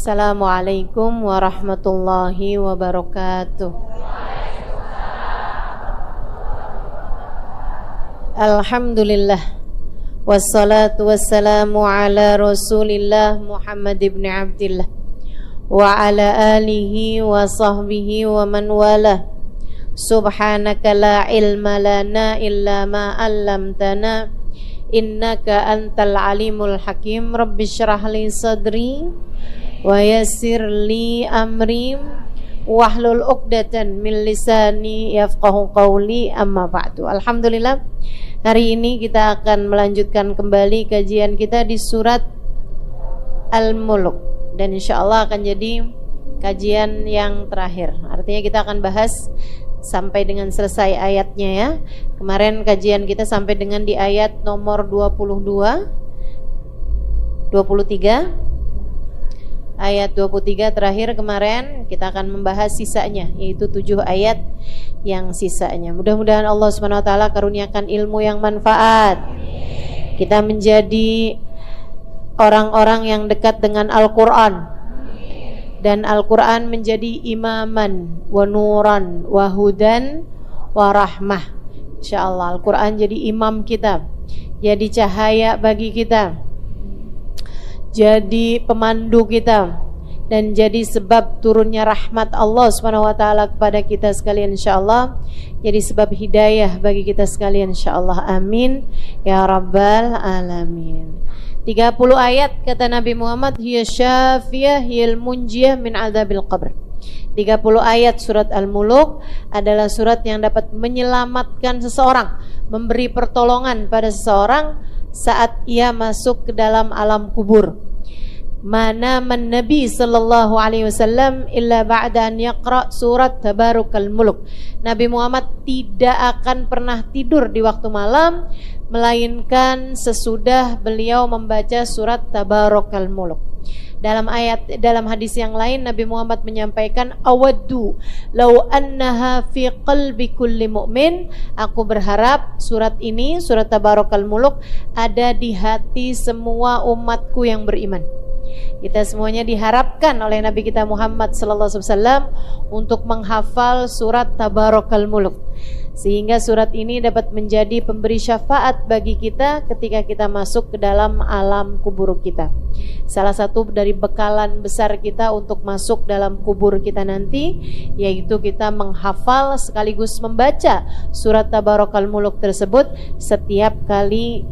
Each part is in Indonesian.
Assalamualaikum warahmatullahi wabarakatuh. Alhamdulillah, wassalatu wassalamu ala rasulillah Muhammad ibn Abdillah wa ala alihi wa sahbihi wa man wala. Subhanaka la ilma lana illa ma 'allamtana innaka antal alimul hakim. Rabbi shrah li sadri wa yassir li amri wahlul 'uqdatan min lisani yafqahu qawli, amma ba'du. Alhamdulillah, hari ini kita akan melanjutkan kembali kajian kita di surat Al-Mulk, dan insyaallah akan jadi kajian yang terakhir. Artinya kita akan bahas sampai dengan selesai ayatnya ya. Kemarin kajian kita sampai dengan di ayat nomor 23. Ayat 23 terakhir kemarin. Kita akan membahas sisanya, yaitu 7 ayat yang sisanya. Mudah-mudahan Allah SWT karuniakan ilmu yang manfaat. Kita menjadi orang-orang yang dekat dengan Al-Quran, dan Al-Quran menjadi imaman wa nuran wa hudan wa rahmah. InsyaAllah Al-Quran jadi imam kita, jadi cahaya bagi kita, jadi pemandu kita, dan jadi sebab turunnya rahmat Allah SWT kepada kita sekalian, insyaallah. Jadi sebab hidayah bagi kita sekalian, insyaallah. Amin ya rabbal alamin. 30 ayat kata Nabi Muhammad, hiya syafiyah hiyal munjiyah min adzabil qabr. 30 ayat surat Al-Mulk adalah surat yang dapat menyelamatkan seseorang, memberi pertolongan pada seseorang saat ia masuk ke dalam alam kubur. Mana man Nabi sallallahu alaihi wasallam illa ba'da an yaqra surat Tabarukal Mulk. Nabi Muhammad tidak akan pernah tidur di waktu malam melainkan sesudah beliau membaca surat Tabarukal Mulk. Dalam hadis yang lain Nabi Muhammad menyampaikan, awaddu law annaha fi qalbi kulli mu'min. Aku berharap surat ini, surat Tabarukal Mulk, ada di hati semua umatku yang beriman. Kita semuanya diharapkan oleh Nabi kita Muhammad sallallahu alaihi wasallam untuk menghafal surat Tabarukal Mulk, sehingga surat ini dapat menjadi pemberi syafaat bagi kita ketika kita masuk ke dalam alam kubur kita. Salah satu dari bekalan besar kita untuk masuk dalam kubur kita nanti, yaitu kita menghafal sekaligus membaca surat Tabarukal Mulk tersebut setiap kali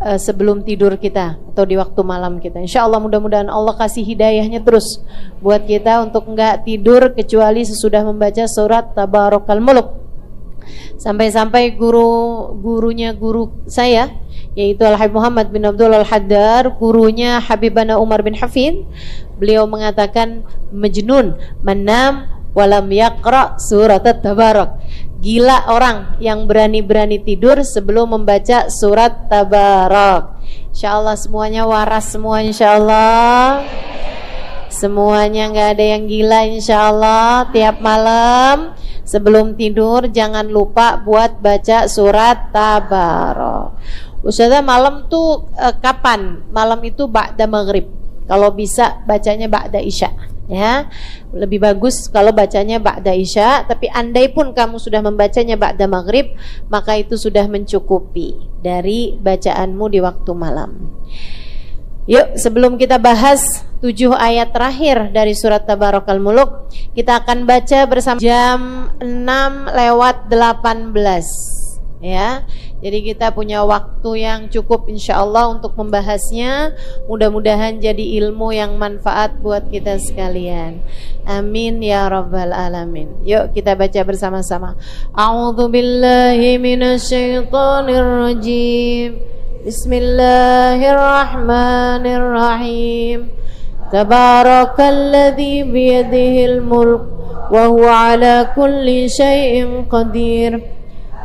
sebelum tidur kita atau di waktu malam kita. InsyaAllah mudah-mudahan Allah kasih hidayahnya terus buat kita untuk enggak tidur kecuali sesudah membaca surat Tabarukal Mulk. Sampai-sampai gurunya guru saya, yaitu Al-Habib Muhammad bin Abdul Al-Haddar, gurunya Habibana Umar bin Hafid, beliau mengatakan, majnun manam walam yaqra surat Tabarak. Gila orang yang berani-berani tidur sebelum membaca surat Tabarak. InsyaAllah semuanya waras semua, insyaAllah. Semuanya gak ada yang gila, insyaAllah. Tiap malam sebelum tidur jangan lupa buat baca surat Tabarak. Ustazah, malam tuh kapan? Malam itu ba'da maghrib. Kalau bisa bacanya ba'da isya, ya. Lebih bagus kalau bacanya ba'da isya, tapi andai pun kamu sudah membacanya ba'da maghrib, maka itu sudah mencukupi dari bacaanmu di waktu malam. Yuk, sebelum kita bahas 7 ayat terakhir dari surat Tabarukal Mulk, kita akan baca bersama jam 6:18, ya. Jadi kita punya waktu yang cukup insyaallah untuk membahasnya. Mudah-mudahan jadi ilmu yang manfaat buat kita sekalian. Amin ya rabbal alamin. Yuk kita baca bersama-sama. A'udzu billahi minasyaitonir rajim. Bismillahirrahmanirrahim. Tabarakalladzi biyadihil mulk wa huwa ala kulli syai'in qadir.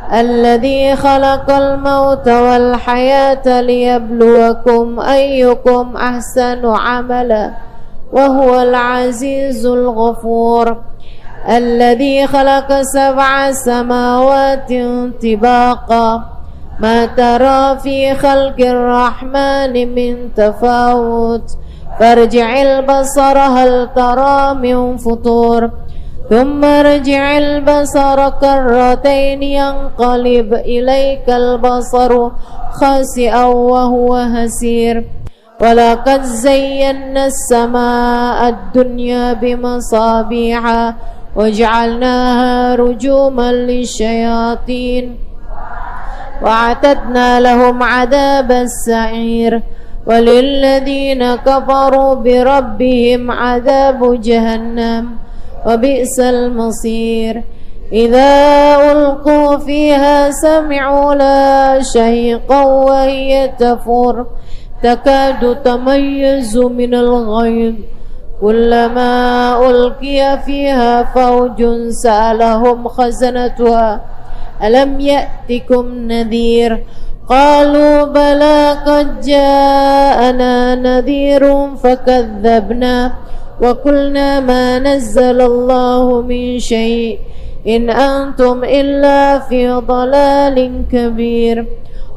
الذي خلق الموت والحياة ليبلوكم أيكم أحسن عملا وهو العزيز الغفور الذي خلق 7 سماوات طباقا ما ترى في خلق الرحمن من تفاوت فارجع البصر هل ترى من فطور ثم ارجع البصر كرتين ينقلب إليك البصر خاسئا وهو هسير ولقد زينا السماء الدنيا بمصابيح وجعلناها رجوما للشياطين وأعتدنا لهم عذاب السعير وللذين كفروا بربهم عذاب جهنم وبئس المصير إذا ألقوا فيها سمعوا لها شهيقا وهي تفور تكاد تميز من الغيظ كلما ألقي فيها فوج سألهم خزنتها ألم يأتكم نذير قالوا بلى قد جاءنا نذير فكذبنا وقلنا ما نزل الله من شيء إن أنتم إلا في ضلال كبير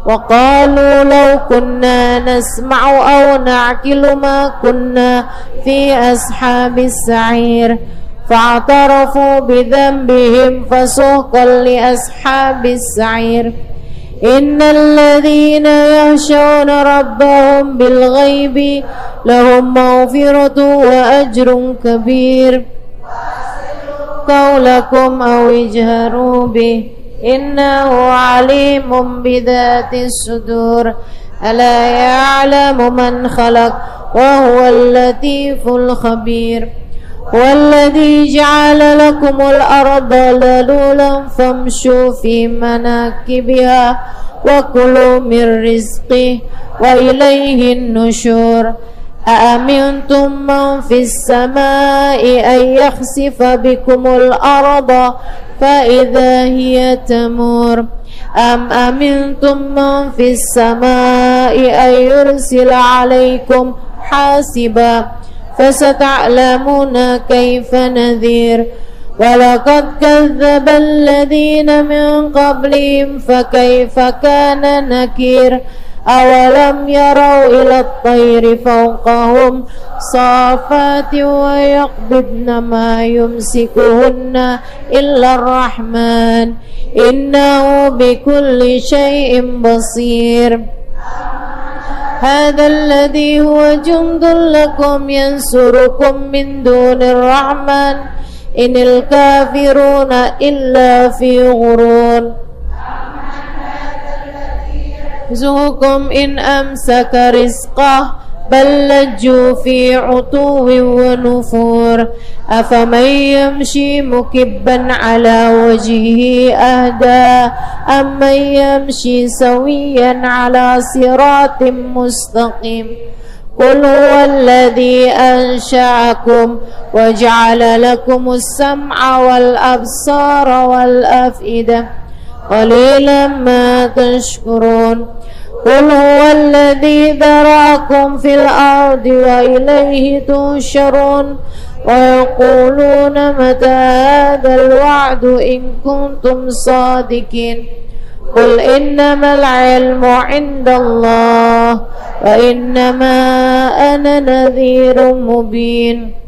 وقالوا لو كنا نسمع أو نعقل ما كنا في أصحاب السعير فاعترفوا بذنبهم فسحقا لأصحاب السعير إن الذين يخشون ربهم بالغيب لهم مغفرة وأجر كبير قولكم أو اجهروا به إنه عليم بذات الصدور ألا يعلم من خلق وهو اللطيف الخبير والذي جعل لكم الأرض ذلولا فامشوا في مناكبها وكلوا من رزقه وإليه النشور أأمنتم من في السماء أن يخسف بكم الأرض فإذا هي تمور أم أمنتم من في السماء أن يرسل عليكم حاسبا فستعلمون كيف نذير ولقد كذب الذين من قبلهم فكيف كان نكير أولم يروا إلى الطير فوقهم صافات ويقبضن ما يمسكهن إلا الرحمن إنه بكل شيء بصير هذا الذي هو جند لكم ينصركم من دون الرحمن إن الكافرون إلا في غرور يرزقكم إن أمسك رزقه بل لجوا في عتو ونفور أفمن يمشي مكبا على وجهه أهدى أمن يمشي سويا على صراط مستقيم قل هو الذي أنشأكم وجعل لكم السمع والأبصار والأفئدة قليلا ما تشكرون قل هو الذي ذرأكم في الأرض وإليه تحشرون ويقولون متى هذا الوعد إن كنتم صادقين قل إنما العلم عند الله وإنما أنا نذير مبين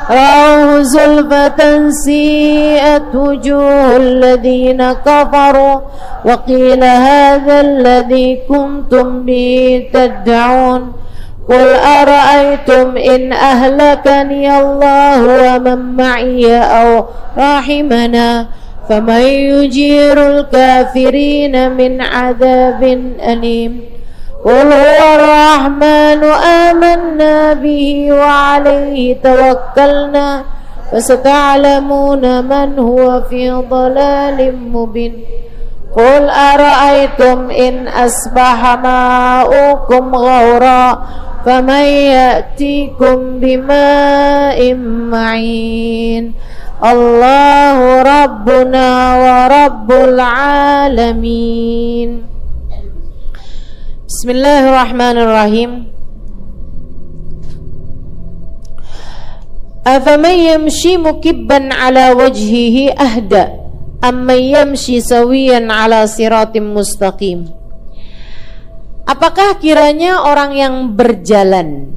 رأوه زلفة سيئت وجوه الذين كفروا وقيل هذا الذي كنتم به تدعون قل أرأيتم إن أهلكني الله ومن معي أو رحمنا فمن يجير الكافرين من عذاب أليم قل هو الرحمن آمنا به وعليه توكلنا فستعلمون من هو في ضلال مبين قل أرأيتم إن أصبح ماؤكم غورا فمن يأتيكم بماء معين الله ربنا ورب العالمين. Bismillahirrahmanirrahim. Afaman yamshi mukibban ala wajhihi ahda amman yamshi sawiyan ala siratim mustaqim. Apakah kiranya orang yang berjalan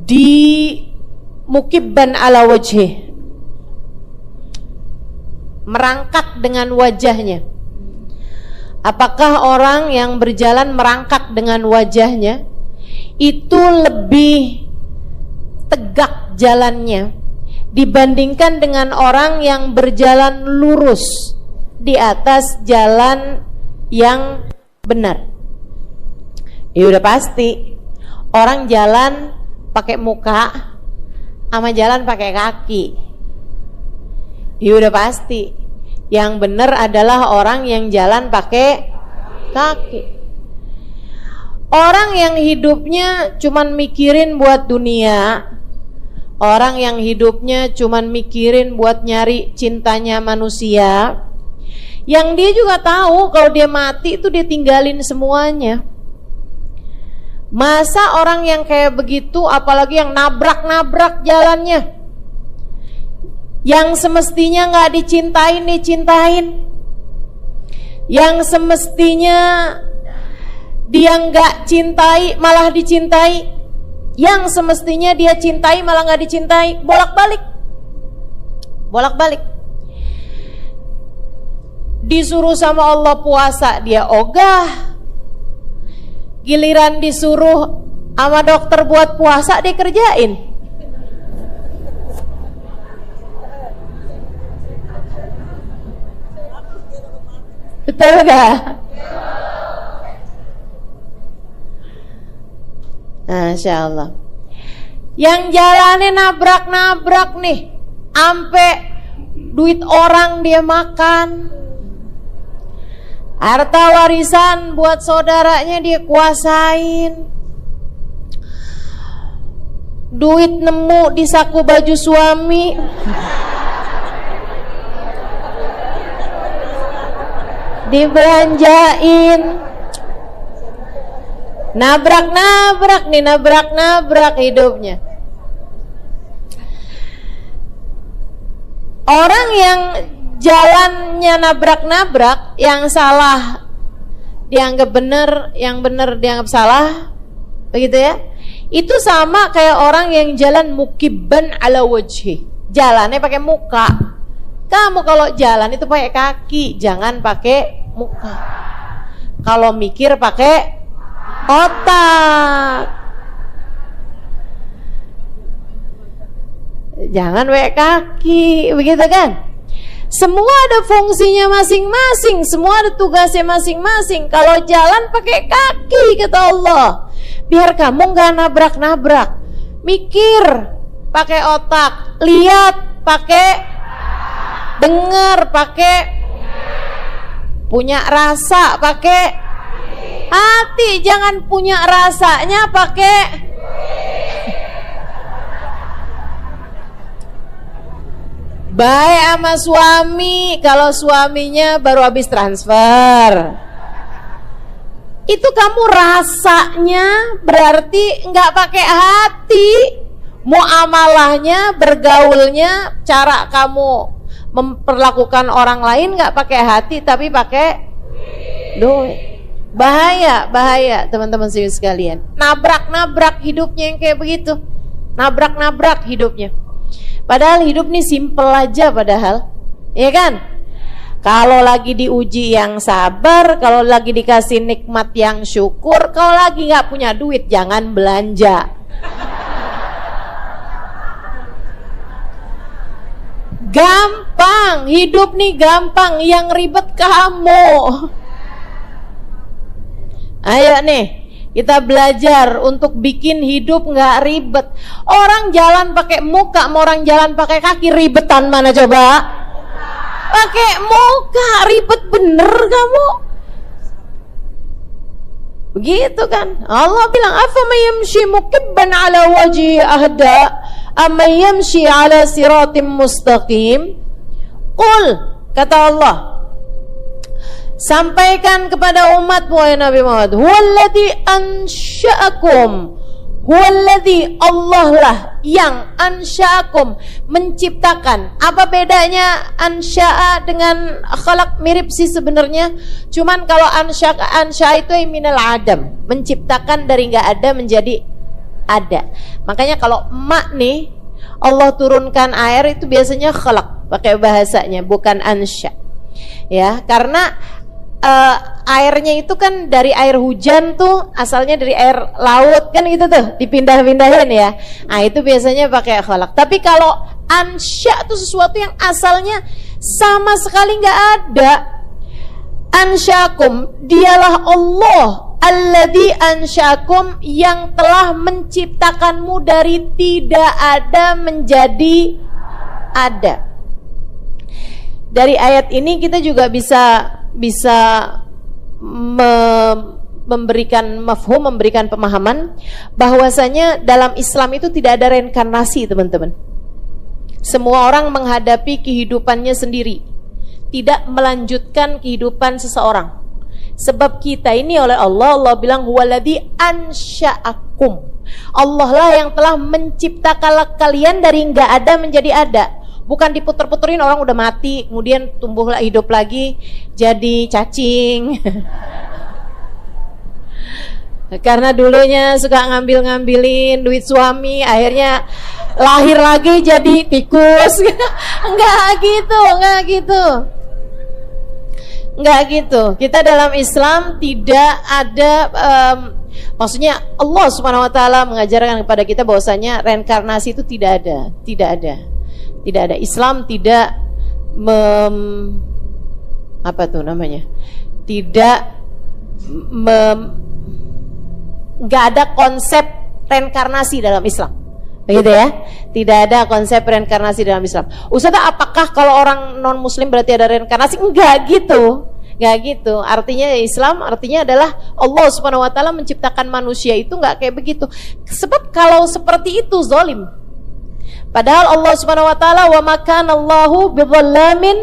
di mukibban ala wajhih, merangkak dengan wajahnya. Apakah orang yang berjalan merangkak dengan wajahnya itu lebih tegak jalannya dibandingkan dengan orang yang berjalan lurus di atas jalan yang benar? Ya udah pasti orang jalan pakai muka sama jalan pakai kaki. Ya udah pasti yang benar adalah orang yang jalan pakai kaki. Orang yang hidupnya cuman mikirin buat dunia, orang yang hidupnya cuman mikirin buat nyari cintanya manusia, yang dia juga tahu kalau dia mati itu dia tinggalin semuanya. Masa orang yang kayak begitu, apalagi yang nabrak-nabrak jalannya, yang semestinya gak dicintain, dicintain, yang semestinya dia gak cintai malah dicintai, yang semestinya dia cintai malah gak dicintai, bolak-balik. Disuruh sama Allah puasa dia ogah, giliran disuruh sama dokter buat puasa dia kerjain. Betul gak? Masya Allah. Yang jalannya nabrak-nabrak nih, ampe duit orang dia makan, harta warisan buat saudaranya dia kuasain, duit nemu di saku baju suami, dibelanjain, nabrak-nabrak hidupnya. Orang yang jalannya nabrak-nabrak, yang salah dianggap benar, yang benar dianggap salah, begitu ya. Itu sama kayak orang yang jalan mukibban ala wajhi, jalannya pakai muka. Kamu kalau jalan itu pakai kaki, jangan pakai muka. Kalau mikir pakai otak, jangan pakai kaki, begitu kan? Semua ada fungsinya masing-masing, semua ada tugasnya masing-masing. Kalau jalan pakai kaki, kata Allah, biar kamu gak nabrak-nabrak. Mikir pakai otak, lihat pakai, dengar pakai, punya rasa pakai hati. Jangan punya rasanya pakai baik sama suami. Kalau suaminya baru habis transfer, itu kamu rasanya berarti nggak pakai hati. Muamalahnya, bergaulnya, cara kamu memperlakukan orang lain nggak pakai hati tapi pakai duit. Bahaya teman-teman sekalian. Nabrak-nabrak hidupnya yang kayak begitu, nabrak-nabrak hidupnya. Padahal hidup nih simple aja padahal, ya kan? Kalau lagi diuji yang sabar, kalau lagi dikasih nikmat yang syukur, kalau lagi nggak punya duit jangan belanja. Gampang, hidup nih gampang, yang ribet kamu. Ayo nih, kita belajar untuk bikin hidup nggak ribet. Orang jalan pakai muka, mau orang jalan pakai kaki, ribetan mana coba? Pakai muka, ribet bener kamu. Begitu kan? Allah bilang, "Afama yamshi mukibban ala wajhi ahda, amma yamshi ala siratim mustaqim." Qul, kata Allah, sampaikan kepada umatmu ya Nabi Muhammad, huwallazi ansha'akum, huwallazi, Allah lah yang ansha'akum, menciptakan. Apa bedanya ansha'a dengan khalaq? Mirip sih sebenarnya, cuman kalau ansha'a itu minal adam, menciptakan dari enggak ada menjadi ada. Makanya kalau emak nih Allah turunkan air itu biasanya khalaq pakai bahasanya, bukan ansya. Ya, karena airnya itu kan dari air hujan tuh, asalnya dari air laut kan gitu tuh, dipindah-pindahin ya. Nah, itu biasanya pakai khalaq. Tapi kalau ansya itu sesuatu yang asalnya sama sekali nggak ada. Ansyakum, dialah Allah alladzi ansyakum, yang telah menciptakanmu dari tidak ada menjadi ada. Dari ayat ini kita juga bisa memberikan mafhum, memberikan pemahaman bahwasanya dalam Islam itu tidak ada reinkarnasi, teman-teman. Semua orang menghadapi kehidupannya sendiri, tidak melanjutkan kehidupan seseorang. Sebab kita ini oleh Allah bilang huwaladzi ansya'akum. Allah lah yang telah menciptakan kalian dari enggak ada menjadi ada. Bukan diputer-puterin, orang udah mati kemudian tumbuh hidup lagi jadi cacing. Karena dulunya suka ngambilin duit suami, akhirnya lahir lagi jadi tikus. Enggak gitu. Kita dalam Islam tidak ada maksudnya Allah Subhanahu wa taala mengajarkan kepada kita bahwasanya reinkarnasi itu tidak ada. Islam tidak nggak ada konsep reinkarnasi dalam Islam, begitu ya? Tidak ada konsep reinkarnasi dalam Islam. Ustazah, apakah kalau orang non Muslim berarti ada reinkarnasi? Enggak gitu. Artinya Islam artinya adalah Allah Subhanahu wa taala menciptakan manusia itu nggak kayak begitu. Sebab kalau seperti itu zalim. Padahal Allah Subhanahu wa taala wa makanallahu bidzallamin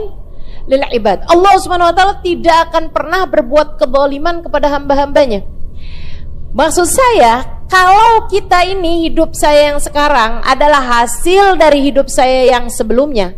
lil ibad. Allah Subhanahu wa taala tidak akan pernah berbuat kezaliman kepada hamba-hambanya. Maksud saya, kalau kita ini hidup saya yang sekarang adalah hasil dari hidup saya yang sebelumnya.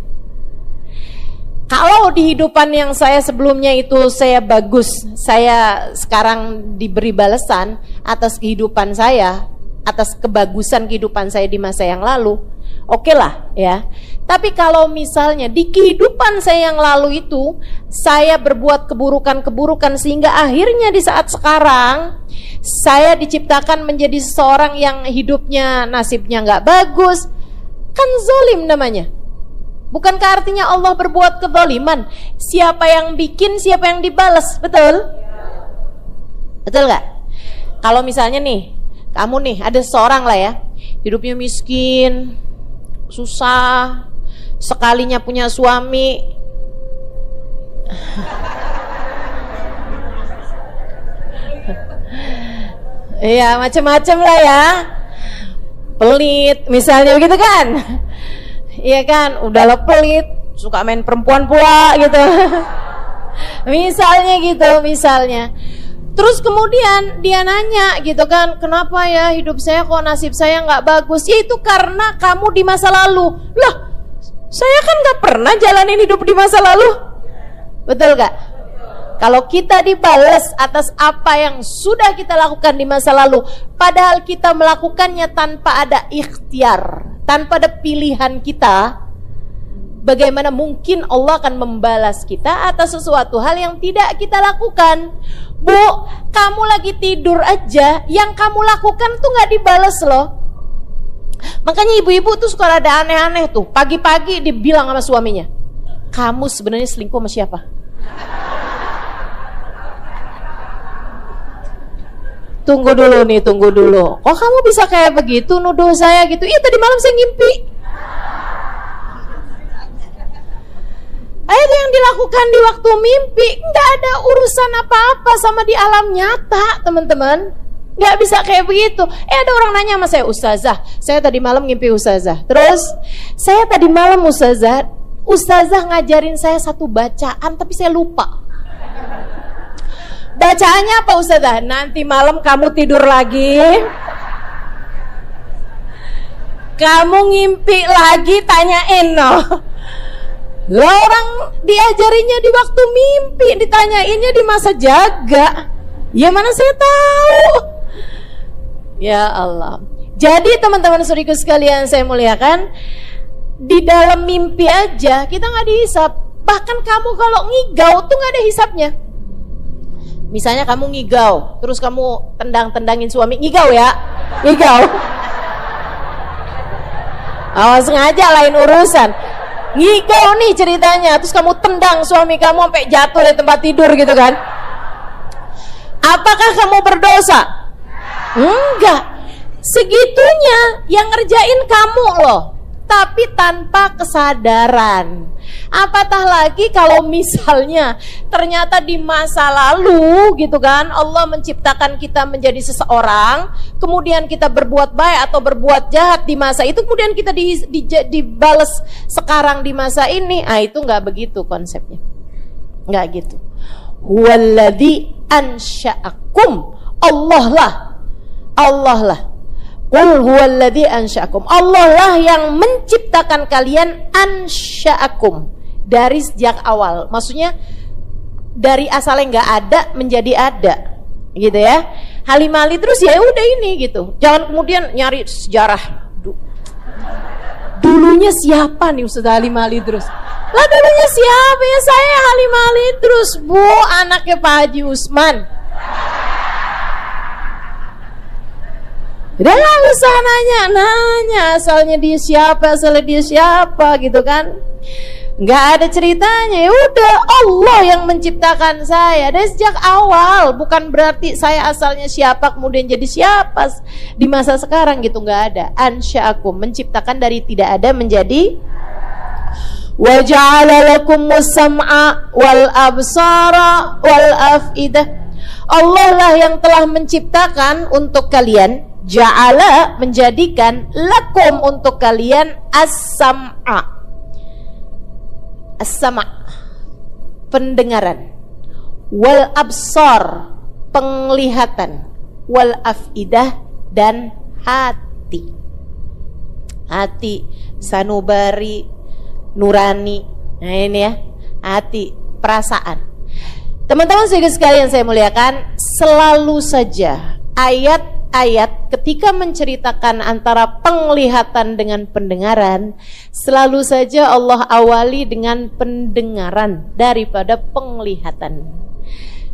Kalau di hidupan yang saya sebelumnya itu saya bagus, saya sekarang diberi balasan atas kehidupan saya, atas kebagusan kehidupan saya di masa yang lalu, oke lah ya. Tapi kalau misalnya di kehidupan saya yang lalu itu saya berbuat keburukan-keburukan sehingga akhirnya di saat sekarang saya diciptakan menjadi seseorang yang hidupnya nasibnya nggak bagus, kan zalim namanya. Bukankah artinya Allah berbuat kezaliman? Siapa yang bikin, siapa yang dibalas, betul? Betul nggak? Kalau misalnya nih, kamu nih ada seorang lah ya, hidupnya miskin, susah, sekalinya punya suami, iya macam-macam lah ya, pelit misalnya begitu kan, iya kan, udahlah pelit, suka main perempuan pula gitu, misalnya. Terus kemudian dia nanya gitu kan, kenapa ya hidup saya kok nasib saya nggak bagus? Ya itu karena kamu di masa lalu. Lah, saya kan nggak pernah jalanin hidup di masa lalu, betul gak? Kalau kita dibalas atas apa yang sudah kita lakukan di masa lalu, padahal kita melakukannya tanpa ada ikhtiar, tanpa ada pilihan kita, bagaimana mungkin Allah akan membalas kita atas sesuatu hal yang tidak kita lakukan? Bu, kamu lagi tidur aja, yang kamu lakukan tuh gak dibalas loh. Makanya ibu-ibu tuh suka ada aneh-aneh tuh, pagi-pagi dibilang sama suaminya, kamu sebenarnya selingkuh sama siapa? Tunggu dulu. Kok kamu bisa kayak begitu nuduh saya gitu? Iya, tadi malam saya ngimpi. Itu yang dilakukan di waktu mimpi, nggak ada urusan apa-apa sama di alam nyata, teman-teman. Nggak bisa kayak begitu. Ada orang nanya sama saya, Ustazah, saya tadi malam ngimpi Ustazah. Terus, saya tadi malam Ustazah ngajarin saya satu bacaan, tapi saya lupa. Bacaannya apa Ustazah? Nanti malam kamu tidur lagi, kamu ngimpi lagi, tanyain noh. Lah orang diajarinya di waktu mimpi, ditanyainnya di masa jaga. Ya mana saya tahu. Ya Allah. Jadi teman-teman saudariku sekalian saya muliakan, di dalam mimpi aja kita nggak dihisap. Bahkan kamu kalau ngigau tuh nggak ada hisapnya. Misalnya kamu ngigau, terus kamu tendang-tendangin suami, ngigau ya, ngigau. Awas sengaja lain urusan. Ngigau nih ceritanya, terus kamu tendang suami kamu sampai jatuh dari tempat tidur gitu kan. Apakah kamu berdosa? Enggak. Segitunya yang ngerjain kamu loh, tapi tanpa kesadaran. Apatah lagi kalau misalnya ternyata di masa lalu gitu kan, Allah menciptakan kita menjadi seseorang, kemudian kita berbuat baik atau berbuat jahat di masa itu, kemudian kita dibales sekarang di masa ini. Itu nggak begitu konsepnya, nggak gitu. Huwaladzi ansya'akum, Allah lah. Qul huwaladzi ansya'akum, Allah lah yang menciptakan kalian, ansya'akum, dari sejak awal. Maksudnya dari asalnya nggak ada menjadi ada, gitu ya. Halimali terus ya udah ini gitu. Jangan kemudian nyari sejarah. Dulunya siapa nih Ustaz Halimali terus? Lah dulunya siapa ya? Saya Halimali terus, Bu, anaknya Pak Haji Usman. Udah nggak usah nanya asalnya dia siapa gitu kan. Nggak ada ceritanya. Ya udah, Allah yang menciptakan saya dari sejak awal. Bukan berarti saya asalnya siapa kemudian jadi siapa di masa sekarang gitu, nggak ada. Ansya'akum, menciptakan dari tidak ada menjadi. Wa ja'ala lakumus sam'a wal absara wal af'idah. Allah lah yang telah menciptakan untuk kalian, ja'ala, menjadikan, lakum, untuk kalian, as-sam'a, as-sama', pendengaran, wal absar, penglihatan, wal afidah, dan hati. Hati, sanubari, nurani. Nah ini ya, hati, perasaan. Teman-teman sekalian saya muliakan, selalu saja ayat-ayat ketika menceritakan antara penglihatan dengan pendengaran, selalu saja Allah awali dengan pendengaran daripada penglihatan,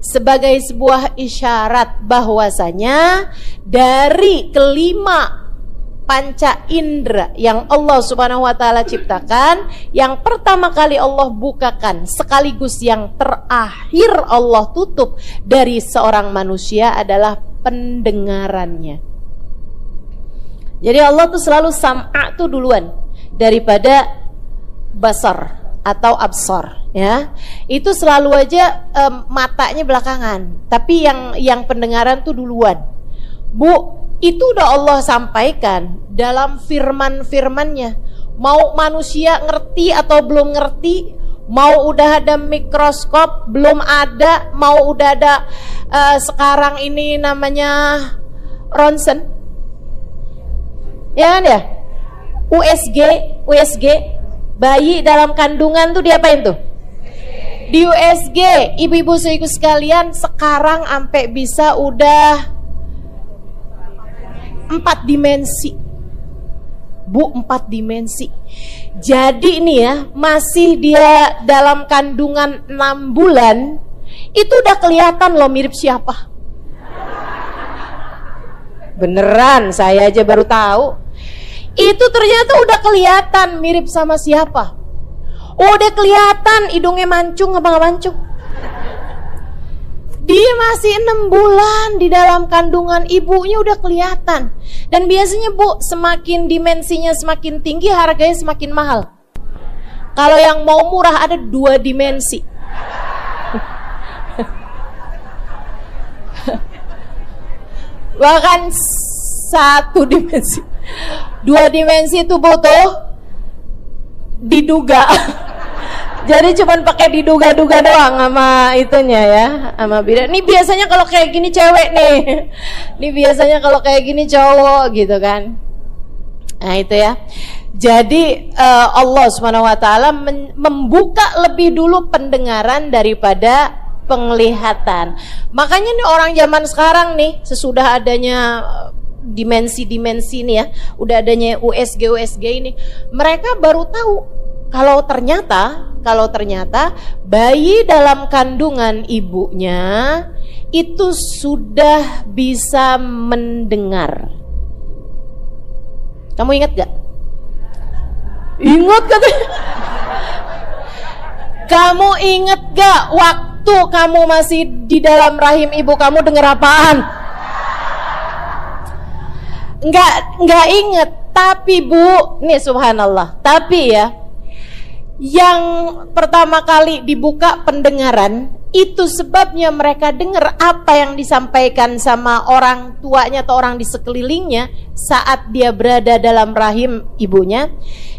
sebagai sebuah isyarat bahwasanya dari kelima panca indera yang Allah Subhanahu wa taala ciptakan, yang pertama kali Allah bukakan sekaligus yang terakhir Allah tutup dari seorang manusia adalah pendengarannya. Jadi Allah tuh selalu sam'a tuh duluan daripada basar atau absar, ya. Itu selalu aja matanya belakangan, tapi yang pendengaran tuh duluan. Bu, itu udah Allah sampaikan dalam firman-firmannya. Mau manusia ngerti atau belum ngerti, mau udah ada mikroskop belum ada, mau udah ada sekarang ini namanya ronsen, ya kan ya, USG, bayi dalam kandungan tuh diapain tuh? Di USG. Ibu-ibu saudaraku sekalian, sekarang sampai bisa udah 4 dimensi, Bu, 4 dimensi. Jadi ini ya, masih dia dalam kandungan 6 bulan, itu udah kelihatan loh mirip siapa. Beneran, saya aja baru tahu. Itu ternyata udah kelihatan mirip sama siapa. Udah kelihatan hidungnya mancung apa nggak mancung. Dia masih 6 bulan di dalam kandungan ibunya udah kelihatan. Dan biasanya Bu, semakin dimensinya semakin tinggi, harganya semakin mahal. Kalau yang mau murah ada 2 dimensi. Bahkan 1 dimensi. 2 dimensi itu Bu tuh diduga. Jadi cuman pakai diduga-duga doang sama itunya ya, sama bida. Ini biasanya kalau kayak gini cewek nih. Ini biasanya kalau kayak gini cowok gitu kan. Nah itu ya. Jadi Allah Subhanahu wa taala membuka lebih dulu pendengaran daripada penglihatan. Makanya nih orang zaman sekarang nih, sesudah adanya dimensi-dimensi ini ya, udah adanya USG ini, mereka baru tahu kalau ternyata bayi dalam kandungan ibunya itu sudah bisa mendengar. Kamu ingat gak? Ingat katanya. Kamu ingat gak waktu kamu masih di dalam rahim ibu kamu dengar apaan? Enggak inget. Tapi Bu, nih subhanallah, tapi ya, yang pertama kali dibuka pendengaran itu sebabnya mereka dengar apa yang disampaikan sama orang tuanya atau orang di sekelilingnya saat dia berada dalam rahim ibunya.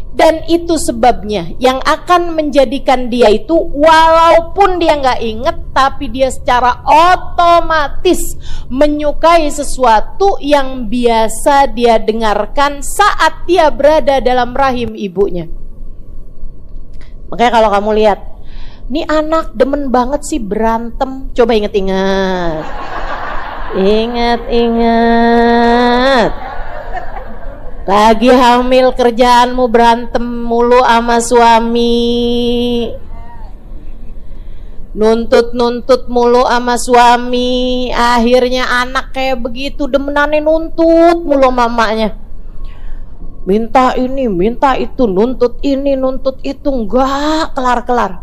Dan itu sebabnya yang akan menjadikan dia itu, walaupun dia nggak inget, tapi dia secara otomatis menyukai sesuatu yang biasa dia dengarkan saat dia berada dalam rahim ibunya. Makanya kalau kamu lihat, nih anak demen banget sih berantem, coba inget-inget. Ingat. Lagi hamil kerjaanmu berantem mulu sama suami, nuntut mulu sama suami, akhirnya anak kayak begitu demenannya nuntut mulu mamanya, minta ini minta itu, nuntut ini nuntut itu, enggak kelar-kelar.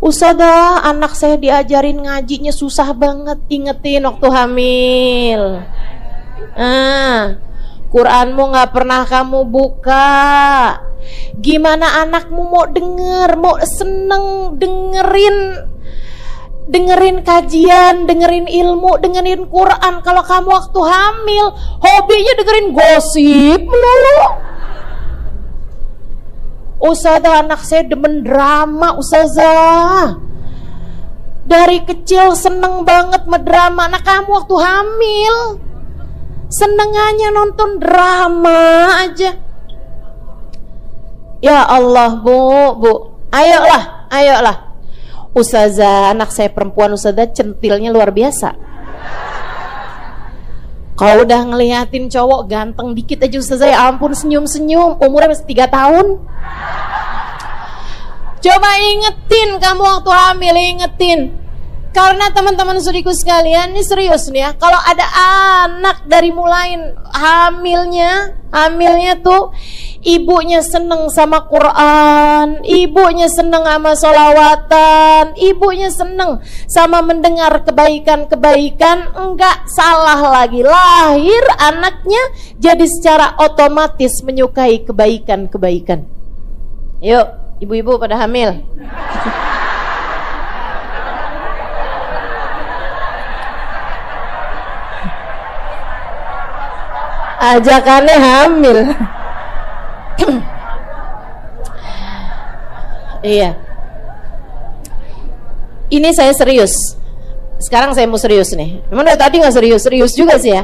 Ustazah, anak saya diajarin ngajinya susah banget, ingetin waktu hamil. Quranmu gak pernah kamu buka. Gimana anakmu mau denger, mau seneng dengerin kajian, dengerin ilmu, dengerin Quran kalau kamu waktu hamil hobinya dengerin gosip melulu. Ustazah, anak saya demen drama, Ustazah. Dari kecil seneng banget mendrama. Anak kamu waktu hamil senengannya nonton drama aja. Ya Allah, Bu, ayolah. Ustazah, anak saya perempuan, Ustazah, centilnya luar biasa. Kalau udah ngeliatin cowok ganteng dikit aja, Ustazah, ya ampun, senyum-senyum. Umurnya masih 3 tahun. Coba ingetin kamu waktu hamil, ingetin. Karena teman-teman saudariku sekalian, ini serius nih ya, kalau ada anak dari mulai hamilnya tuh ibunya seneng sama Quran, ibunya seneng sama sholawatan, ibunya seneng sama mendengar kebaikan-kebaikan, enggak salah lagi, lahir anaknya jadi secara otomatis menyukai kebaikan-kebaikan. Yuk, ibu-ibu pada hamil. Ajakannya hamil. Iya. Ini saya serius. Sekarang saya mau serius nih. Memang dari tadi nggak serius juga sih ya.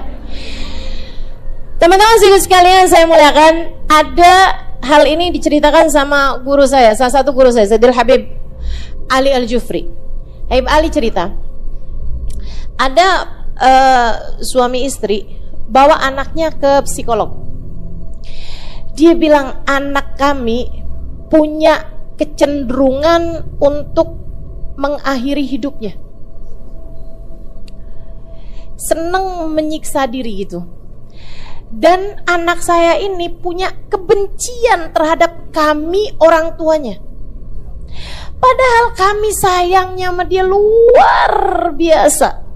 Teman-teman serius sekalian, saya muliakan. Ada hal ini diceritakan sama guru saya, salah satu guru saya, Sayyidil Habib Ali Al-Jufri. Habib Ali cerita, ada suami istri bawa anaknya ke psikolog. Dia bilang, anak kami punya kecenderungan untuk mengakhiri hidupnya, seneng menyiksa diri gitu. Dan anak saya ini punya kebencian terhadap kami orang tuanya. Padahal kami sayangnya sama dia luar biasa.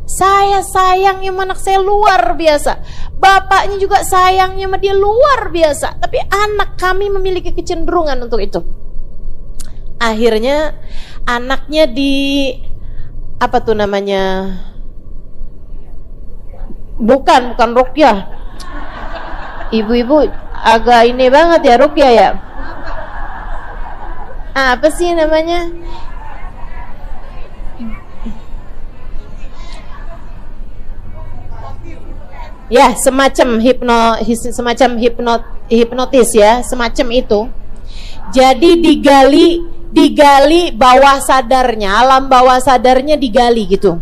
Saya sayangnya sama anak saya luar biasa. Bapaknya juga sayangnya sama dia luar biasa. Tapi anak kami memiliki kecenderungan untuk itu. Akhirnya anaknya apa tuh namanya? Bukan ruqyah. Ibu-ibu agak ini banget ya, ruqyah ya. Apa sih namanya? Ya, semacam hipnotis ya, semacam itu. Jadi digali bawah sadarnya, alam bawah sadarnya digali gitu.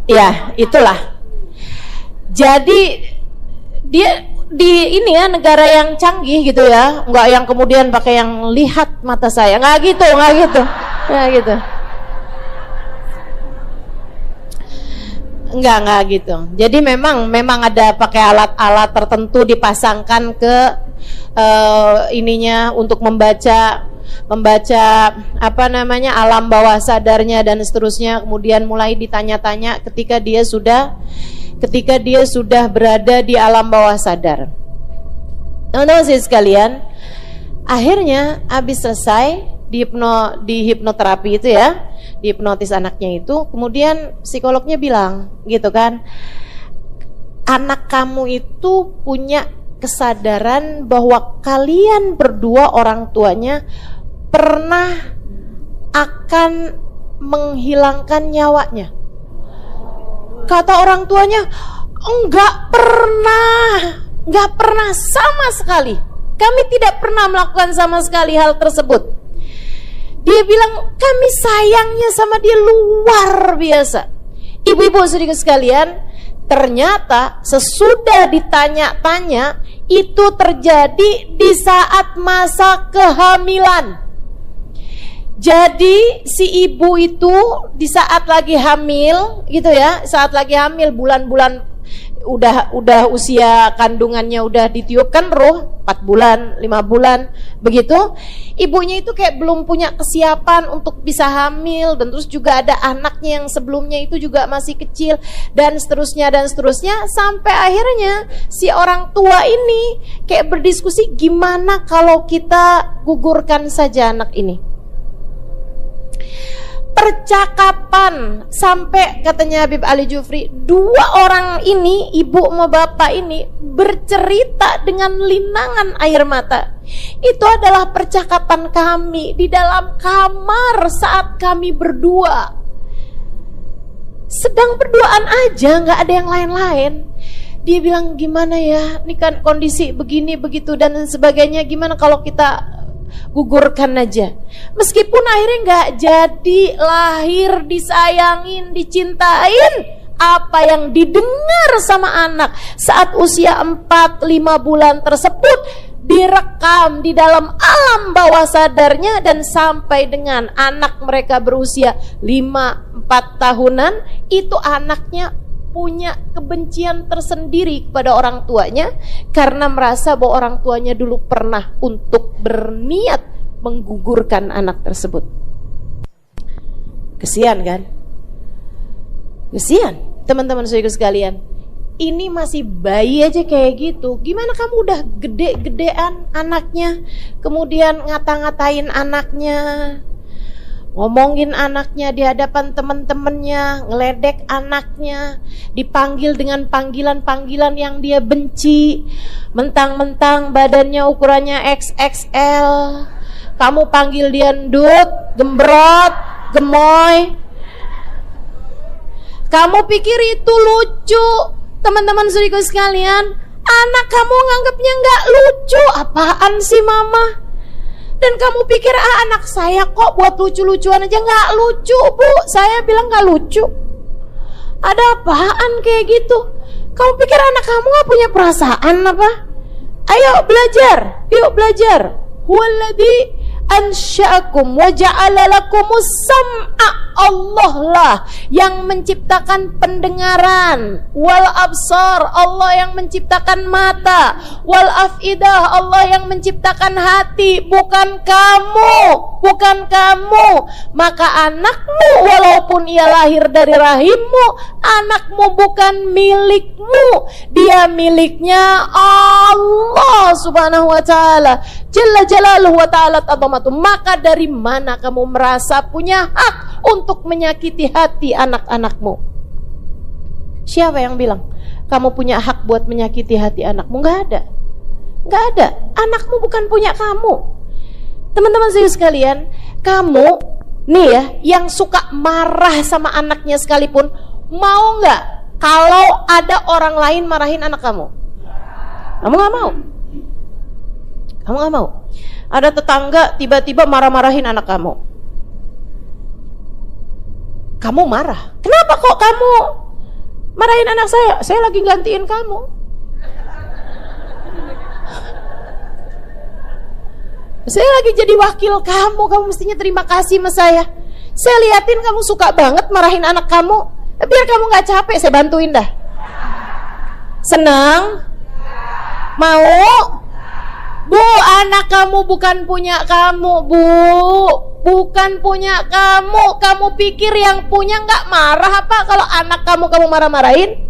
Ya, itulah. Jadi dia di ini ya negara yang canggih gitu ya, nggak yang kemudian pakai yang lihat mata saya, nggak gitu, nggak gitu. Jadi memang ada pakai alat-alat tertentu dipasangkan ke ininya untuk membaca apa namanya alam bawah sadarnya dan seterusnya. Kemudian mulai ditanya-tanya ketika dia sudah berada di alam bawah sadar. Teman-teman sekalian, akhirnya habis selesai di hipnoterapi itu ya, dihipnotis anaknya itu, kemudian psikolognya bilang gitu kan, anak kamu itu punya kesadaran bahwa kalian berdua orang tuanya pernah akan menghilangkan nyawanya. Kata orang tuanya, enggak pernah sama sekali. Kami tidak pernah melakukan sama sekali hal tersebut. Dia bilang, kami sayangnya sama dia luar biasa. Ibu-ibu sedikit sekalian, ternyata sesudah ditanya-tanya, itu terjadi di saat masa kehamilan. Jadi si ibu itu di saat lagi hamil gitu ya, saat lagi hamil bulan-bulan udah usia kandungannya udah ditiupkan roh 4 bulan, 5 bulan begitu. Ibunya itu kayak belum punya kesiapan untuk bisa hamil, dan terus juga ada anaknya yang sebelumnya itu juga masih kecil dan seterusnya sampai akhirnya si orang tua ini kayak berdiskusi, gimana kalau kita gugurkan saja anak ini. Percakapan sampai katanya Habib Ali Jufri, dua orang ini, ibu sama bapak ini bercerita dengan linangan air mata. Itu adalah percakapan kami di dalam kamar saat kami berdua sedang berduaan aja, nggak ada yang lain-lain. Dia bilang, gimana ya, ini kan kondisi begini begitu dan sebagainya, gimana kalau kita gugurkan aja. Meskipun akhirnya nggak jadi lahir, disayangin, dicintain, apa yang didengar sama anak saat usia 4-5 bulan tersebut direkam di dalam alam bawah sadarnya, dan sampai dengan anak mereka berusia 5-4 tahunan, itu anaknya punya kebencian tersendiri kepada orang tuanya karena merasa bahwa orang tuanya dulu pernah untuk berniat menggugurkan anak tersebut. Kesian kan? Kesian teman-teman saudara sekalian. Ini masih bayi aja kayak gitu. Gimana kamu udah gede-gedean anaknya, kemudian ngata-ngatain anaknya, ngomongin anaknya di hadapan teman-temannya, ngeledek anaknya, dipanggil dengan panggilan-panggilan yang dia benci, mentang-mentang badannya ukurannya XXL, kamu panggil dia ndut, gembrot, gemoy. Kamu pikir itu lucu? Teman-teman saudara sekalian, anak kamu nganggapnya nggak lucu. Apaan sih mama? Dan kamu pikir anak saya kok buat lucu-lucuan aja, nggak lucu bu. Saya bilang nggak lucu. Ada apaan kayak gitu? Kamu pikir anak kamu nggak punya perasaan apa? Ayo belajar, yuk belajar. Huwaladzi ansya'akum wa ja'ala lakumus sam'a. Allah lah yang menciptakan pendengaran, wal absar, Allah yang menciptakan mata, wal afidah, Allah yang menciptakan hati, bukan kamu, bukan kamu. Maka anakmu walaupun ia lahir dari rahimmu, anakmu bukan milikmu, dia miliknya Allah subhanahu wa ta'ala, jalla jalaluhu wa ta'ala ta'zamatu. Maka dari mana kamu merasa punya hak untuk menyakiti hati anak-anakmu? Siapa yang bilang kamu punya hak buat menyakiti hati anakmu? Nggak ada, nggak ada. Anakmu bukan punya kamu. Teman-teman sekalian, kamu nih ya yang suka marah sama anaknya sekalipun, mau nggak kalau ada orang lain marahin anak kamu? Kamu nggak mau. Kamu nggak mau. Ada tetangga tiba-tiba marah-marahin anak kamu, kamu marah. Kenapa kok kamu Marahin anak saya lagi gantiin kamu. Saya lagi jadi wakil kamu mestinya terima kasih sama saya. Saya liatin kamu suka banget marahin anak kamu, biar kamu gak capek, saya bantuin dah. Senang? Mau? Bu, anak kamu bukan punya kamu, Bu. Bukan punya kamu. Kamu pikir yang punya gak marah apa kalau anak kamu marah-marahin?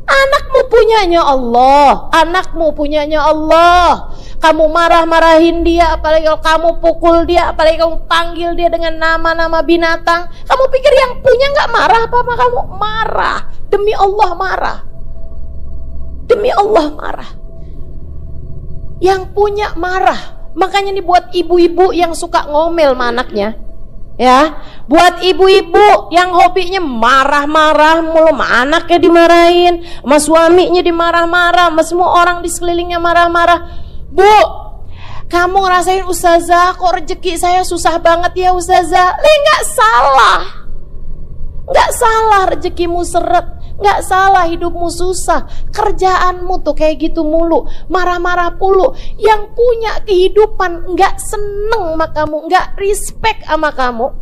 Anakmu punyanya Allah. Anakmu punyanya Allah. Kamu marah-marahin dia, apalagi kalau kamu pukul dia, apalagi kamu panggil dia dengan nama-nama binatang. Kamu pikir yang punya gak marah apa sama kamu? Marah. Demi Allah marah. Demi Allah marah. Yang punya marah. Makanya nih buat ibu-ibu yang suka ngomel sama anaknya, ya, buat ibu-ibu yang hobinya marah-marah mulu, sama anaknya dimarahin, sama suaminya dimarah-marah, sama semua orang di sekelilingnya marah-marah. Bu, kamu ngerasain ustazah, kok rezeki saya susah banget ya ustazah. Nggak salah. Nggak salah rezekimu seret, nggak salah hidupmu susah. Kerjaanmu tuh kayak gitu mulu, marah-marah pulu. Yang punya kehidupan nggak seneng sama kamu, nggak respect sama kamu,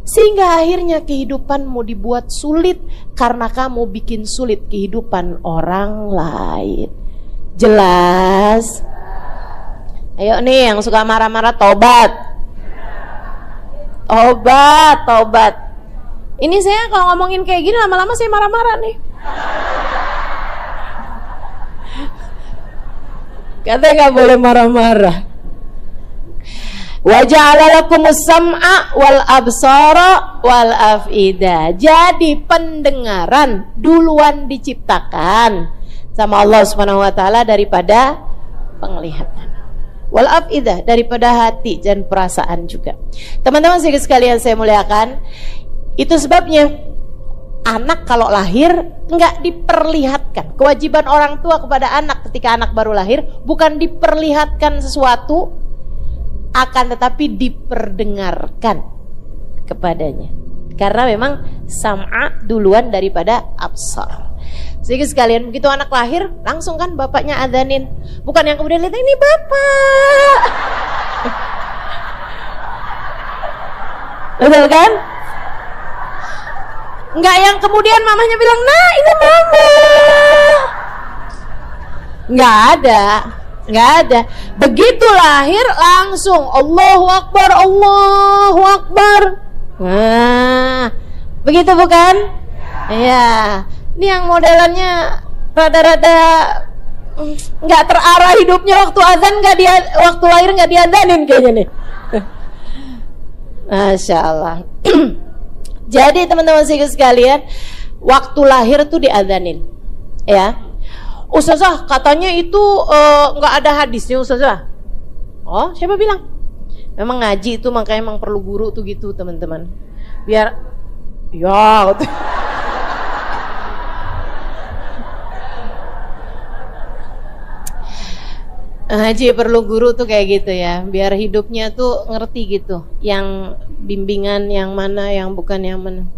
sehingga akhirnya kehidupanmu dibuat sulit karena kamu bikin sulit kehidupan orang lain. Jelas? Ayo nih yang suka marah-marah tobat. Tobat. Ini saya kalau ngomongin kayak gini lama-lama saya marah-marah nih. Katanya gak boleh marah-marah. Wa ja'ala lakumus sam'a wal absara wal af'idah. Jadi pendengaran duluan diciptakan sama Allah Subhanahu wa taala daripada penglihatan. Wal afidah, daripada hati dan perasaan juga. Teman-teman sekalian saya muliakan, itu sebabnya anak kalau lahir enggak diperlihatkan. Kewajiban orang tua kepada anak ketika anak baru lahir bukan diperlihatkan sesuatu, akan tetapi diperdengarkan kepadanya. Karena memang sam'a duluan daripada absar. Sehingga sekalian begitu anak lahir langsung kan bapaknya adzanin, bukan yang kemudian lihat ini bapak. Betul kan? Enggak yang kemudian mamanya bilang nah ini mama. Enggak ada. Begitu lahir langsung Allahu Akbar, Allahu Akbar. Nah, begitu bukan? Iya. Ini yang modelannya rada-rada nggak terarah hidupnya, waktu azan waktu lahir nggak diadanin kayaknya nih. Masya Allah. Jadi teman-teman sekalian, waktu lahir tuh diadanin, ya. Ustazah katanya itu nggak ada hadisnya Ustazah. Oh, siapa bilang? Memang ngaji itu makanya emang perlu guru tuh gitu teman-teman. Biar ya. Haji perlu guru tuh kayak gitu ya, biar hidupnya tuh ngerti gitu, yang bimbingan yang mana, yang bukan yang mana.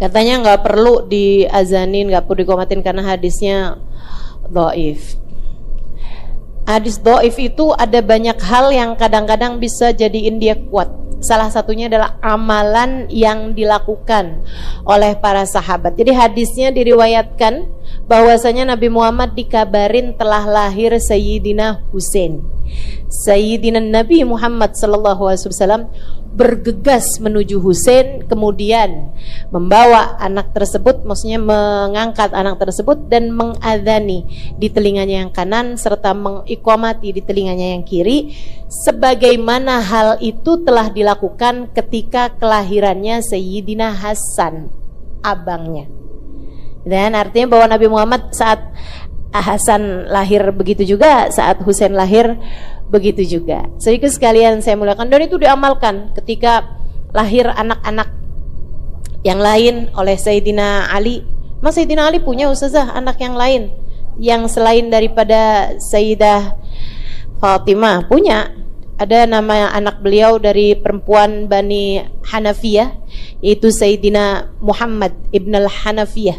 Katanya nggak perlu diazanin, nggak perlu dikomatin karena hadisnya dhaif. Hadis dhaif itu ada banyak hal yang kadang-kadang bisa jadiin dia kuat. Salah satunya adalah amalan yang dilakukan oleh para sahabat. Jadi hadisnya diriwayatkan bahwasanya Nabi Muhammad dikabarin telah lahir Sayyidina Husain. Sayyidina Nabi Muhammad SAW bergegas menuju Husain, kemudian membawa anak tersebut, maksudnya mengangkat anak tersebut dan mengadzani di telinganya yang kanan serta mengiqamati di telinganya yang kiri, sebagaimana hal itu telah dilakukan ketika kelahirannya Sayyidina Hasan, abangnya. Dan artinya bahwa Nabi Muhammad saat Hasan lahir begitu juga, saat Husain lahir begitu juga. Sehingga sekalian saya muliakan, dan itu diamalkan ketika lahir anak-anak yang lain oleh Sayyidina Ali. Mas Sayyidina Ali punya ustazah anak yang lain yang selain daripada Sayyidah Fatimah? Punya. ada nama anak beliau dari perempuan Bani Hanafiyah, yaitu Sayyidina Muhammad ibn al-Hanafiyah.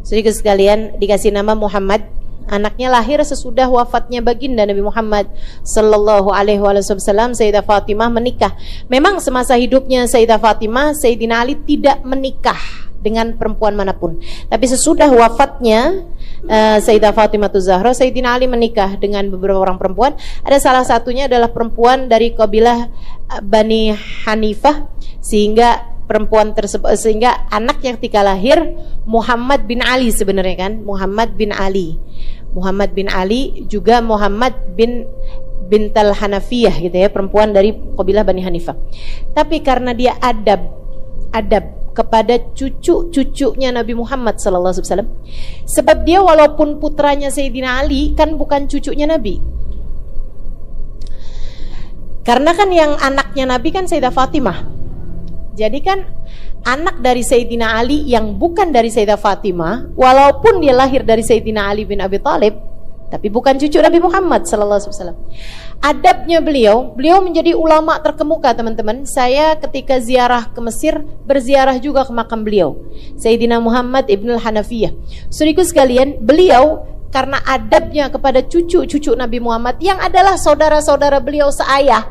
Saudara sekalian, dikasih nama Muhammad. Anaknya lahir sesudah wafatnya baginda Nabi Muhammad sallallahu alaihi wasallam. Sayyidah Fatimah menikah. Memang semasa hidupnya Sayyidah Fatimah, Sayyidina Ali tidak menikah dengan perempuan manapun. Tapi sesudah wafatnya Sayyidah Fatimah Zahra, Sayyidina Ali menikah dengan beberapa orang perempuan. Ada salah satunya adalah perempuan dari kabilah Bani Hanifah, sehingga perempuan tersebut, sehingga anak yang ketika lahir Muhammad bin Ali sebenarnya kan, Muhammad bin Ali juga Muhammad bin Bintal Hanafiyah gitu ya, perempuan dari kabilah Bani Hanifah. Tapi karena dia adab kepada cucu-cucunya Nabi Muhammad sallallahu alaihi wasallam, sebab dia walaupun putranya Sayyidina Ali kan bukan cucunya Nabi. Karena kan yang anaknya Nabi kan Sayyidah Fatimah. Jadi kan anak dari Sayyidina Ali yang bukan dari Sayyidah Fatimah, walaupun dia lahir dari Sayyidina Ali bin Abi Thalib, tapi bukan cucu Nabi Muhammad sallallahu alaihi wasallam. Adabnya beliau menjadi ulama terkemuka, teman-teman. Saya ketika ziarah ke Mesir berziarah juga ke makam beliau, Sayyidina Muhammad ibn al-Hanafiyah. Saudaraku sekalian, beliau karena adabnya kepada cucu-cucu Nabi Muhammad yang adalah saudara-saudara beliau seayah,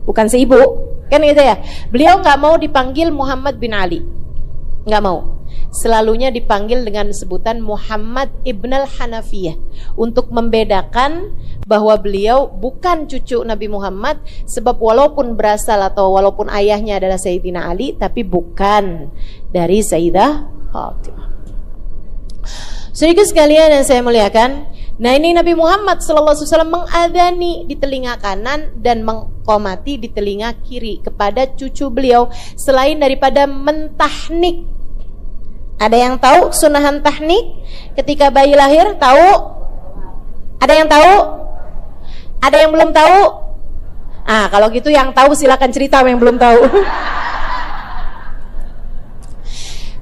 bukan seibu, kan gitu ya. Beliau nggak mau dipanggil Muhammad bin Ali, nggak mau. Selalunya dipanggil dengan sebutan Muhammad ibn al-Hanafiyah, untuk membedakan bahwa beliau bukan cucu Nabi Muhammad, sebab walaupun berasal atau walaupun ayahnya adalah Sayyidina Ali, tapi bukan dari Sayyidah Fatimah. Saudara sekalian yang saya muliakan, nah ini Nabi Muhammad SAW mengadani di telinga kanan dan mengqomati di telinga kiri kepada cucu beliau, selain daripada mentahnik. Ada yang tahu sunahan tahnik ketika bayi lahir? Tahu? Ada yang tahu? Ada yang belum tahu? Kalau gitu yang tahu silakan cerita, yang belum tahu.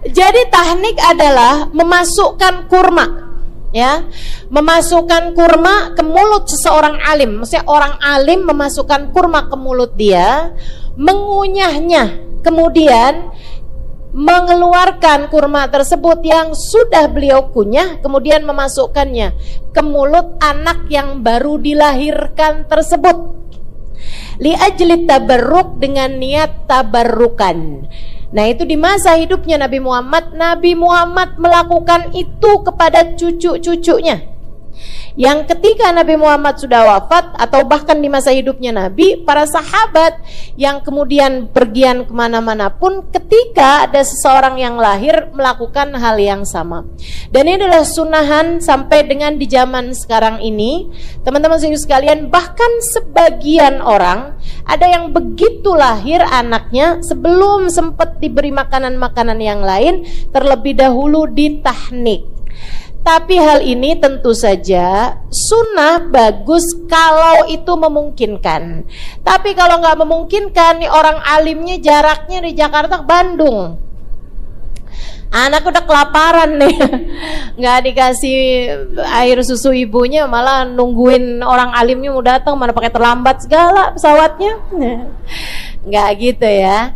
Jadi tahnik adalah memasukkan kurma, ya, memasukkan kurma ke mulut seseorang alim. Maksudnya orang alim memasukkan kurma ke mulut dia, mengunyahnya, kemudian mengeluarkan kurma tersebut yang sudah beliau kunyah, kemudian memasukkannya ke mulut anak yang baru dilahirkan tersebut, li ajli tabarruk, dengan niat tabarrukan. Nah itu di masa hidupnya Nabi Muhammad melakukan itu kepada cucu-cucunya. Yang ketika Nabi Muhammad sudah wafat, atau bahkan di masa hidupnya Nabi, para sahabat yang kemudian pergian kemana-mana pun, ketika ada seseorang yang lahir melakukan hal yang sama. Dan ini adalah sunahan sampai dengan di zaman sekarang ini, teman-teman sekalian. Bahkan sebagian orang ada yang begitu lahir anaknya, sebelum sempat diberi makanan-makanan yang lain, terlebih dahulu ditahnik. Tapi hal ini tentu saja sunnah, bagus kalau itu memungkinkan. Tapi kalau nggak memungkinkan, nih orang alimnya jaraknya di Jakarta ke Bandung, anak udah kelaparan nih, nggak dikasih air susu ibunya, malah nungguin orang alimnya mau datang, mana pakai terlambat segala pesawatnya. Nggak gitu ya,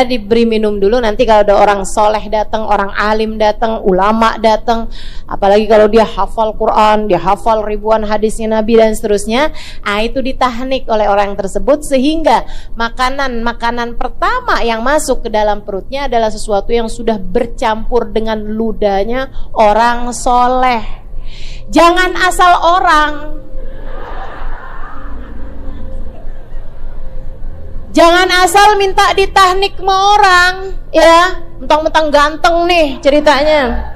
diberi minum dulu. Nanti kalau ada orang soleh datang, orang alim datang, ulama datang, apalagi kalau dia hafal Quran, dia hafal ribuan hadisnya Nabi dan seterusnya, itu ditahnik oleh orang tersebut, sehingga makanan pertama yang masuk ke dalam perutnya adalah sesuatu yang sudah bercampur dengan ludahnya orang soleh. Jangan asal orang, jangan asal minta ditahnik sama orang, ya, mentang-mentang ganteng nih ceritanya,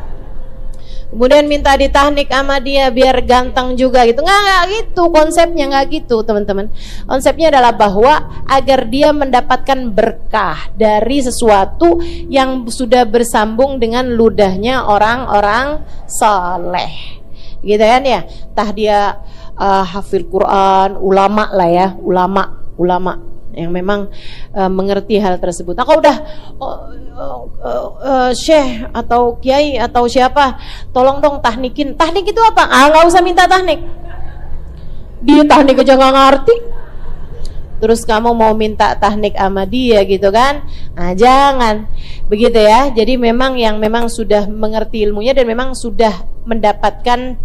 kemudian minta ditahnik sama dia biar ganteng juga gitu. Nggak gitu konsepnya, nggak gitu teman-teman. Konsepnya adalah bahwa agar dia mendapatkan berkah dari sesuatu yang sudah bersambung dengan ludahnya orang-orang saleh, gitu kan ya. Tah dia hafil Quran, ulama lah ya, ulama yang memang mengerti hal tersebut. Nah, kalau udah syekh atau kiai atau siapa, tolong dong tahnikin. Tahnik itu apa? Nggak usah minta tahnik. Dia tahnik aja nggak ngerti. terus kamu mau minta tahnik sama dia gitu kan? Nah, jangan begitu ya. Jadi memang yang memang sudah mengerti ilmunya dan memang sudah mendapatkan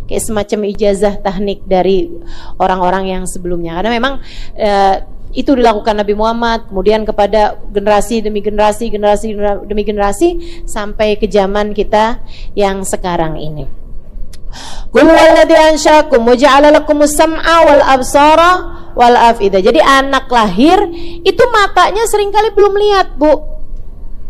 kayak semacam ijazah tahnik dari orang-orang yang sebelumnya. Karena memang itu dilakukan Nabi Muhammad, kemudian kepada generasi demi generasi, generasi demi generasi sampai ke zaman kita yang sekarang ini. Qul huwallazi ansyakum wa ja'ala lakumus sam'a wal absara wal af'idah. Jadi anak lahir itu matanya seringkali belum lihat, Bu.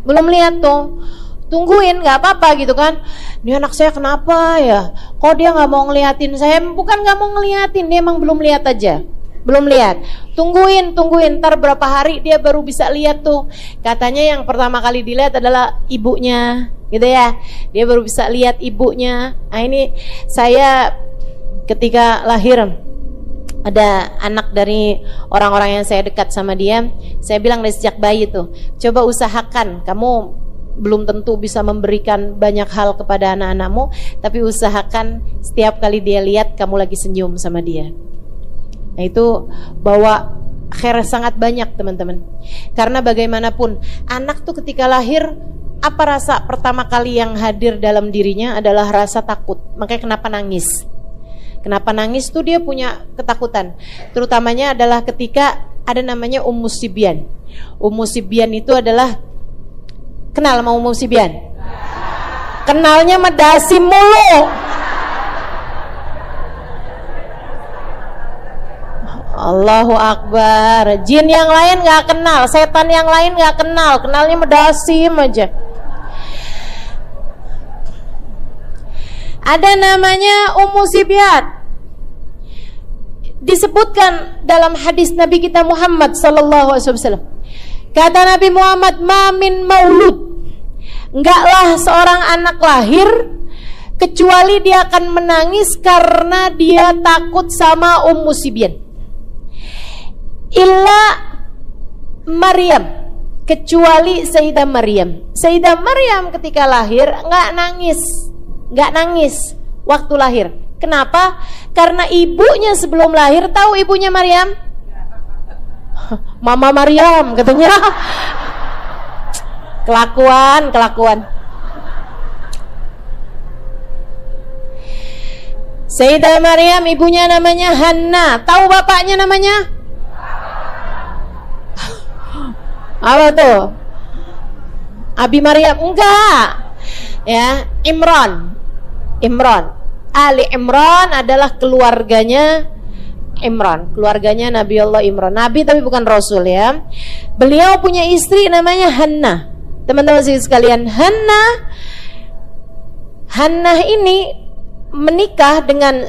Belum lihat tuh. Tungguin, nggak apa-apa gitu kan. Ini anak saya kenapa ya? Kok dia nggak mau ngeliatin saya? Bukan nggak mau ngeliatin, dia emang belum lihat aja. Belum lihat. Tungguin, ntar berapa hari dia baru bisa lihat tuh. Katanya yang pertama kali dilihat adalah ibunya, gitu ya. Dia baru bisa lihat ibunya. Nah ini saya ketika lahir ada anak dari orang-orang yang saya dekat sama dia, saya bilang dari sejak bayi tuh, coba usahakan, kamu belum tentu bisa memberikan banyak hal kepada anak-anakmu, tapi usahakan setiap kali dia lihat kamu lagi senyum sama dia. Nah itu bawa khair sangat banyak teman-teman. Karena bagaimanapun anak tuh ketika lahir, apa rasa pertama kali yang hadir dalam dirinya adalah rasa takut. Makanya kenapa nangis. Kenapa nangis tuh dia punya ketakutan. Terutamanya adalah ketika ada namanya Ummu Sibyan. Ummu Sibyan itu adalah, kenal sama Ummu Sibyan? Kenalnya medasi mulu. Allahu Akbar. Jin yang lain gak kenal, setan yang lain gak kenal, kenalnya medasim aja. Ada namanya Ummu Sibyan. Disebutkan dalam hadis Nabi kita Muhammad sallallahu alaihi wasallam. Kata Nabi Muhammad, "Ma min maulud." Enggaklah seorang anak lahir kecuali dia akan menangis karena dia takut sama Ummu Sibyan. Illa Maryam, kecuali Sayyidah Maryam. Sayyidah Maryam ketika lahir nggak nangis waktu lahir. Kenapa? Karena ibunya sebelum lahir, tahu ibunya Maryam? Mama Maryam katanya. Kelakuan. Sayyidah Maryam ibunya namanya Hanna. Tahu bapaknya namanya? Apa tuh? Abi Maryam? Enggak. Ya, Imran. Ali Imran adalah keluarganya Imran, keluarganya Nabi Allah Imran. Nabi tapi bukan Rasul ya. Beliau punya istri namanya Hanna. Teman-teman sekalian, Hanna ini menikah dengan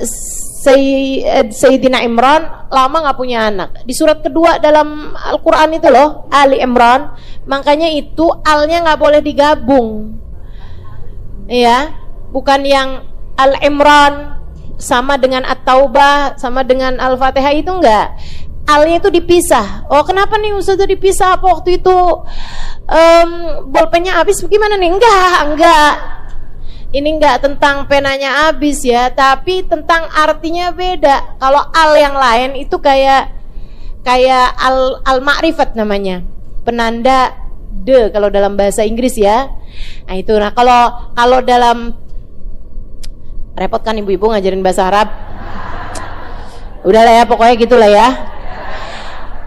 Sayyidina Imran, lama gak punya anak. Di surat kedua dalam Al-Quran itu loh, Ali Imran, makanya itu alnya gak boleh digabung ya, bukan yang Al-Imran sama dengan At-Taubah sama dengan Al-Fatihah, itu enggak. Alnya itu dipisah. Oh kenapa nih Ustaz itu dipisah? Apa waktu itu bolpennya habis gimana nih? Enggak. Ini enggak tentang penanya habis ya, tapi tentang artinya beda. Kalau al yang lain itu kayak al-ma'rifat namanya, penanda de kalau dalam bahasa Inggris ya. Nah itu. Nah kalau dalam, repot kan ibu-ibu ngajarin bahasa Arab. Udahlah ya, pokoknya gitulah ya.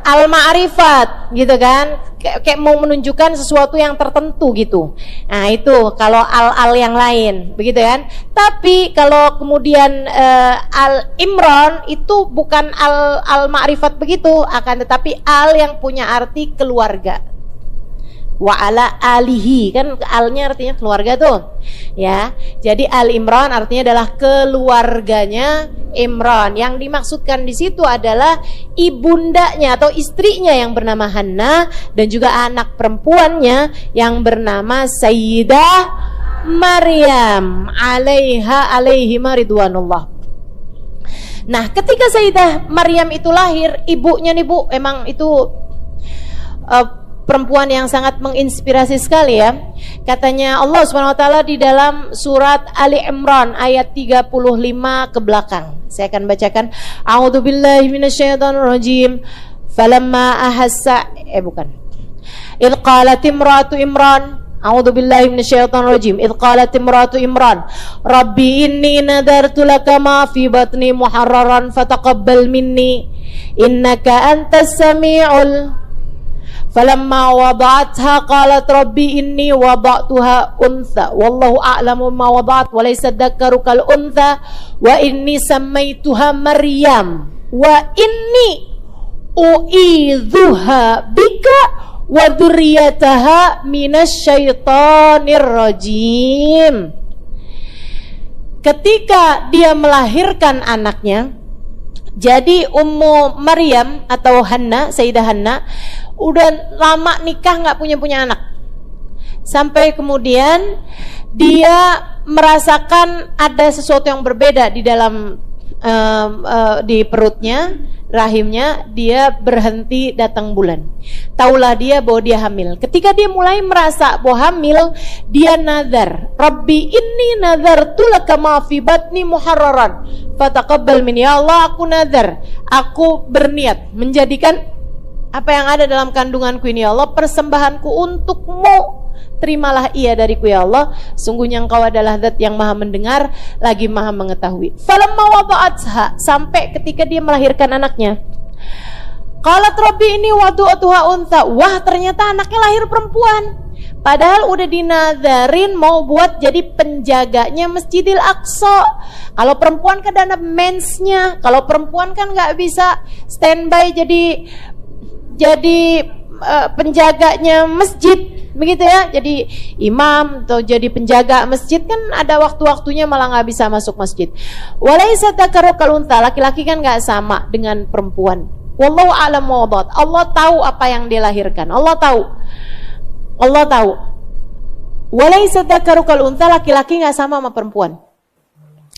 Al-ma'rifat gitu kan, kayak mau menunjukkan sesuatu yang tertentu gitu. Nah itu kalau al yang lain begitu kan. Tapi kalau kemudian al-imran itu bukan al-ma'rifat begitu, akan tetapi al yang punya arti keluarga. Wa ala alihi, kan alnya artinya keluarga tuh ya. Jadi Al Imran artinya adalah keluarganya Imran. Yang dimaksudkan di situ adalah ibundanya atau istrinya yang bernama Hanna dan juga anak perempuannya yang bernama Sayyidah Maryam alaihi ridwanullah. Nah, ketika Sayyidah Maryam itu lahir, ibunya nih Bu, emang itu perempuan yang sangat menginspirasi sekali ya. Katanya Allah SWT di dalam surat Ali Imran ayat 35 ke belakang. Saya akan bacakan. A'udzubillahi minasyaitonirrajim. Falamma ahassa bukan. Idh qalat imratu Imran, a'udzu billahi minasyaitonir rajim. Idh qalat imratu Imran, Rabbi inni nadartu laka ma fi batni muharraran fataqabbal minni innaka antas samiul. Falamma wada'atha qalat Rabbi inni wada'tuha untha wallahu a'lamu ma wada'at wa laysa dzakaru kal untha wa inni sammaituha Maryam wa inni u'idzuha bika wa dzurriyyataha minasyaitonir rajim. Ketika dia melahirkan anaknya, jadi Ummu Maryam atau Hanna, Sayyidah Hanna udah lama nikah nggak punya anak, sampai kemudian dia merasakan ada sesuatu yang berbeda di dalam di perutnya, rahimnya. Dia berhenti datang bulan. Taulah dia bahwa dia hamil. Ketika dia mulai merasa bahwa hamil, dia nazar, Rabbi inni nazartu laka ma fi batni muharraran fataqabbal minni. Ya Allah, aku nazar, aku berniat menjadikan apa yang ada dalam kandunganku ini, ya Allah, persembahanku untukmu. Terimalah ia dariku, ya Allah. Sungguhnya engkau adalah zat yang maha mendengar lagi maha mengetahui. Falamma wada'atha, sampai ketika dia melahirkan anaknya, qalat Rabbi ini wadu'atuha untha. Wah, ternyata anaknya lahir perempuan. Padahal udah dinazarin mau buat jadi penjaganya Masjidil Aqsa. Kalau perempuan kan ada mensnya. Kalau perempuan kan nggak bisa standby jadi penjaganya masjid, begitu ya. Jadi imam atau jadi penjaga masjid kan ada waktu-waktunya malah nggak bisa masuk masjid. Walaysa dzakaru kal untha, laki-laki kan nggak sama dengan perempuan. Wallahu a'lam wadad. Allah tahu apa yang dilahirkan. Allah tahu. Walaysa dzakaru kal untha, laki-laki nggak sama perempuan,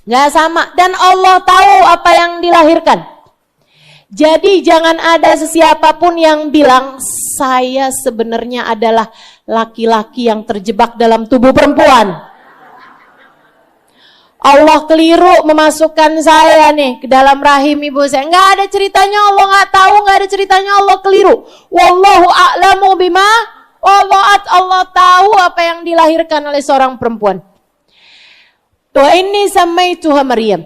nggak sama. Dan Allah tahu apa yang dilahirkan. Jadi jangan ada sesiapapun yang bilang saya sebenarnya adalah laki-laki yang terjebak dalam tubuh perempuan. Allah keliru memasukkan saya nih ke dalam rahim ibu saya. Nggak ada ceritanya, Allah nggak tahu, nggak ada ceritanya, Allah keliru. Wallahu a'lamu bima wada'at. Allah tahu apa yang dilahirkan oleh seorang perempuan. Wa inni sammaituha Maryam.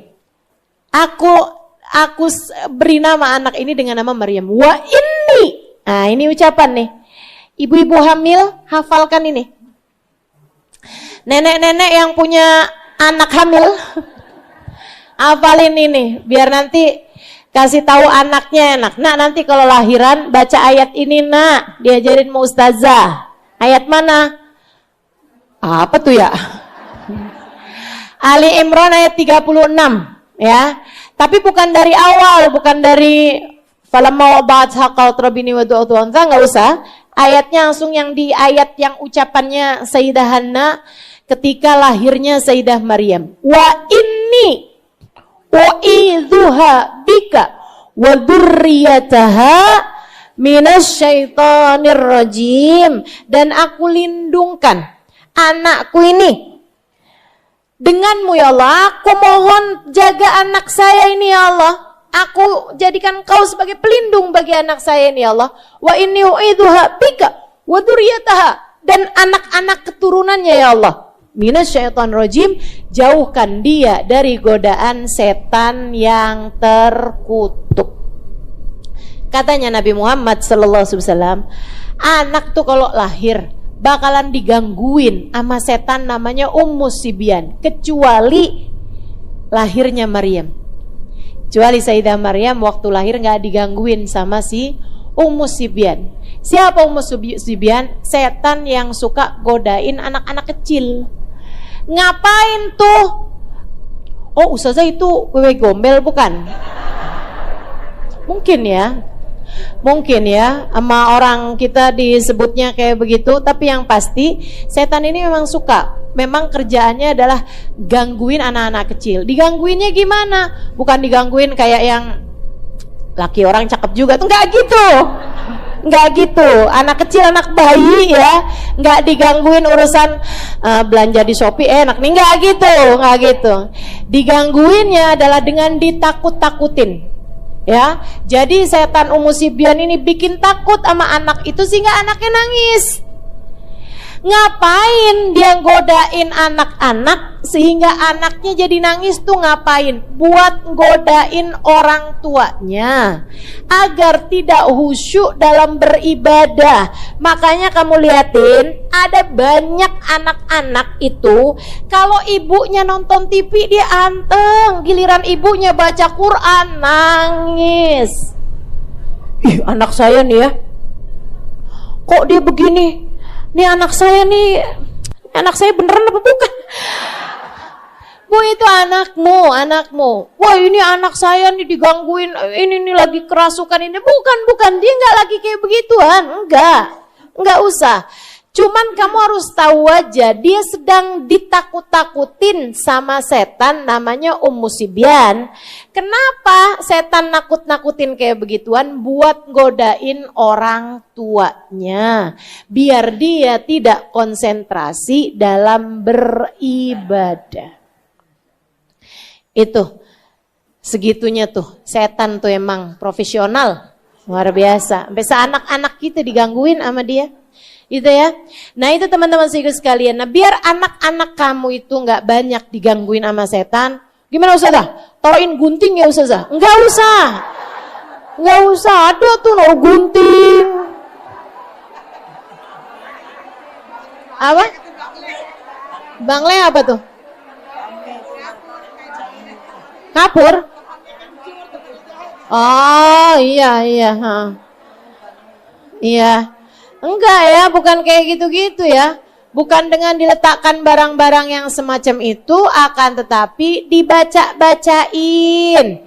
Aku beri nama anak ini dengan nama Maryam. Wa inni. Nah, ini ucapan nih. Ibu-ibu hamil, hafalkan ini. Nenek-nenek yang punya anak hamil, hafalin ini. Biar nanti kasih tahu anaknya enak. Nak, nanti kalau lahiran baca ayat ini, nak. Diajarin mau ustazah. Ayat mana? Apa tuh ya? Ali Imran ayat 36. Ya. Tapi bukan dari awal, bukan dari falamma wada'atha qalat rabbi inni wadu'tuha untha, enggak usah. Ayatnya langsung yang di ayat yang ucapannya Sayyidah Hanna ketika lahirnya Sayyidah Maryam. Wa inni u'idzuha bika wa dzurriyyataha minasyaitonir rajim. Dan aku lindungkan anakku ini denganmu, ya Allah. Aku mohon jaga anak saya ini, ya Allah. Aku jadikan kau sebagai pelindung bagi anak saya ini, ya Allah. Wa inni u'idzuha bika wa dzurriyyataha, dan anak-anak keturunannya, ya Allah. Minasyaitonir rajim, jauhkan dia dari godaan setan yang terkutuk. Katanya Nabi Muhammad sallallahu alaihi wasallam, anak tuh kalau lahir bakalan digangguin sama setan namanya Ummu Sibyan, kecuali lahirnya Maryam. Kecuali Sayyidah Maryam waktu lahir nggak digangguin sama si Ummu Sibyan. Siapa Ummu Sibyan? Setan yang suka godain anak-anak kecil. Ngapain tuh? Oh, ustazah itu wewe gombel bukan? Mungkin ya, sama orang kita disebutnya kayak begitu. Tapi yang pasti setan ini memang suka, memang kerjaannya adalah gangguin anak-anak kecil. Digangguinnya gimana? Bukan digangguin kayak yang laki orang cakep juga tuh, nggak gitu. Anak kecil, anak bayi ya, nggak digangguin urusan belanja di Shopee enak nih, nggak gitu. Digangguinnya adalah dengan ditakut-takutin. Ya, jadi setan Ummu Sibyan ini bikin takut sama anak itu sehingga anaknya nangis. Ngapain dia godain anak-anak sehingga anaknya jadi nangis tuh ngapain? Buat godain orang tuanya agar tidak khusyuk dalam beribadah. Makanya kamu liatin, ada banyak anak-anak itu kalau ibunya nonton TV dia anteng, giliran ibunya baca Quran nangis. Ih, anak saya nih ya, kok dia begini? Nih anak saya beneran apa bukan? Bu, itu anakmu. Wah, ini anak saya nih digangguin, ini nih lagi kerasukan ini. Bukan, dia nggak lagi kayak begituan, nggak usah. Cuman kamu harus tahu aja, dia sedang ditakut-takutin sama setan namanya Ummu Sibyan. Kenapa setan nakut-nakutin kayak begituan? Buat godain orang tuanya, biar dia tidak konsentrasi dalam beribadah. Itu, segitunya tuh, setan tuh emang profesional, luar biasa. Sampai anak-anak kita digangguin sama dia. Gitu ya. Nah itu teman-teman sekalian. Nah biar anak-anak kamu itu nggak banyak digangguin sama setan, gimana Ustazah? Taruhin gunting ya Ustazah? Nggak usah. Ada tuh no gunting. Apa? Bangle apa tuh? Kapur? Oh iya. Iya. Enggak ya, bukan kayak gitu-gitu ya. Bukan dengan diletakkan barang-barang yang semacam itu, akan tetapi dibaca-bacain.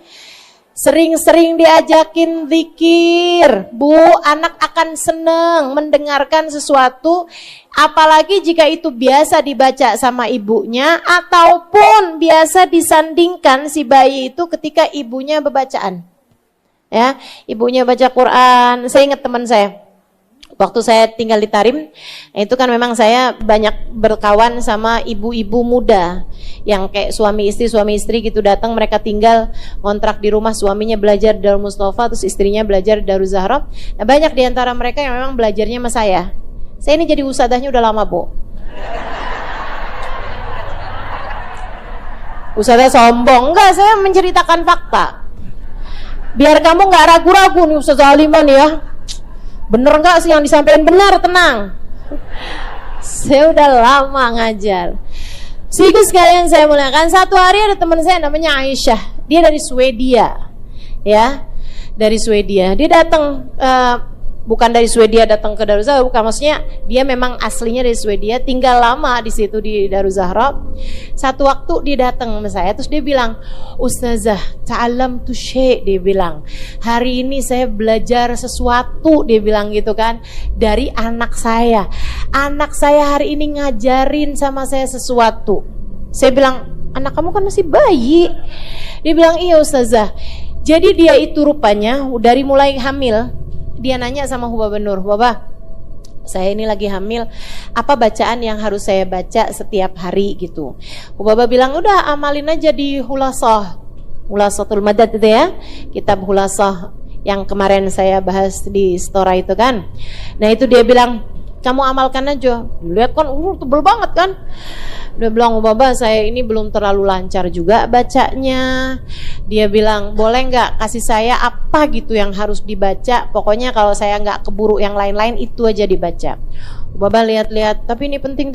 Sering-sering diajakin zikir. Bu, anak akan seneng mendengarkan sesuatu, apalagi jika itu biasa dibaca sama ibunya, ataupun biasa disandingkan si bayi itu ketika ibunya bacaan. Ya, ibunya baca Quran. Saya ingat teman saya. Waktu saya tinggal di Tarim, itu kan memang saya banyak berkawan sama ibu-ibu muda yang kayak suami istri gitu datang, mereka tinggal kontrak di rumah, suaminya belajar Darul Mustafa, terus istrinya belajar Darul Zahra. Nah, banyak di antara mereka yang memang belajarnya sama saya. Saya ini jadi ustadzahnya udah lama, Bu. Ustadznya sombong, enggak, saya menceritakan fakta. Biar kamu nggak ragu-ragu nih Ustazah Halimah nih ya. Bener nggak sih yang disampaikan? Benar, tenang. Saya udah lama ngajar. Sedikit sekalian saya muliakan, satu hari ada teman saya namanya Aisyah. Dia dari Swedia, ya, dari Swedia. Dia datang, bukan dari Swedia datang ke Darul Zahra, bukan, maksudnya dia memang aslinya dari Swedia, tinggal lama di situ di Darul Zahra. Satu waktu dia datang sama saya, terus dia bilang, Ustazah, ta'allamtu syai', dia bilang, hari ini saya belajar sesuatu, dia bilang gitu kan, dari anak saya. Anak saya hari ini ngajarin sama saya sesuatu. Saya bilang, anak kamu kan masih bayi. Dia bilang, iya Ustazah. Jadi dia itu rupanya dari mulai hamil, dia nanya sama Hubaba Nur, Hubaba, saya ini lagi hamil, apa bacaan yang harus saya baca setiap hari gitu. Hubaba bilang, udah amalin aja di Hulasatul Madad itu ya, kitab Hulasah yang kemarin saya bahas di Stora itu kan. Nah itu dia bilang, kamu amalkan aja. Lihat kan, tebel banget kan. Dia bilang, Baba, saya ini belum terlalu lancar juga bacanya. Dia bilang, boleh nggak kasih saya apa gitu yang harus dibaca. Pokoknya kalau saya nggak keburu yang lain-lain, itu aja dibaca. Baba lihat-lihat, tapi ini penting.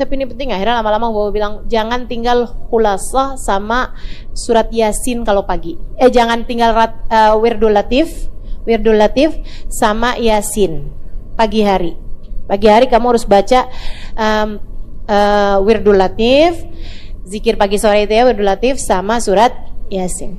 Akhirnya lama-lama Baba bilang, jangan tinggal Khulasah sama surat Yasin kalau pagi. Jangan tinggal Wirdul Latif sama Yasin pagi hari. Pagi hari kamu harus baca Wirdul Latif, zikir pagi sore itu ya, Wirdul Latif sama surat Yasin.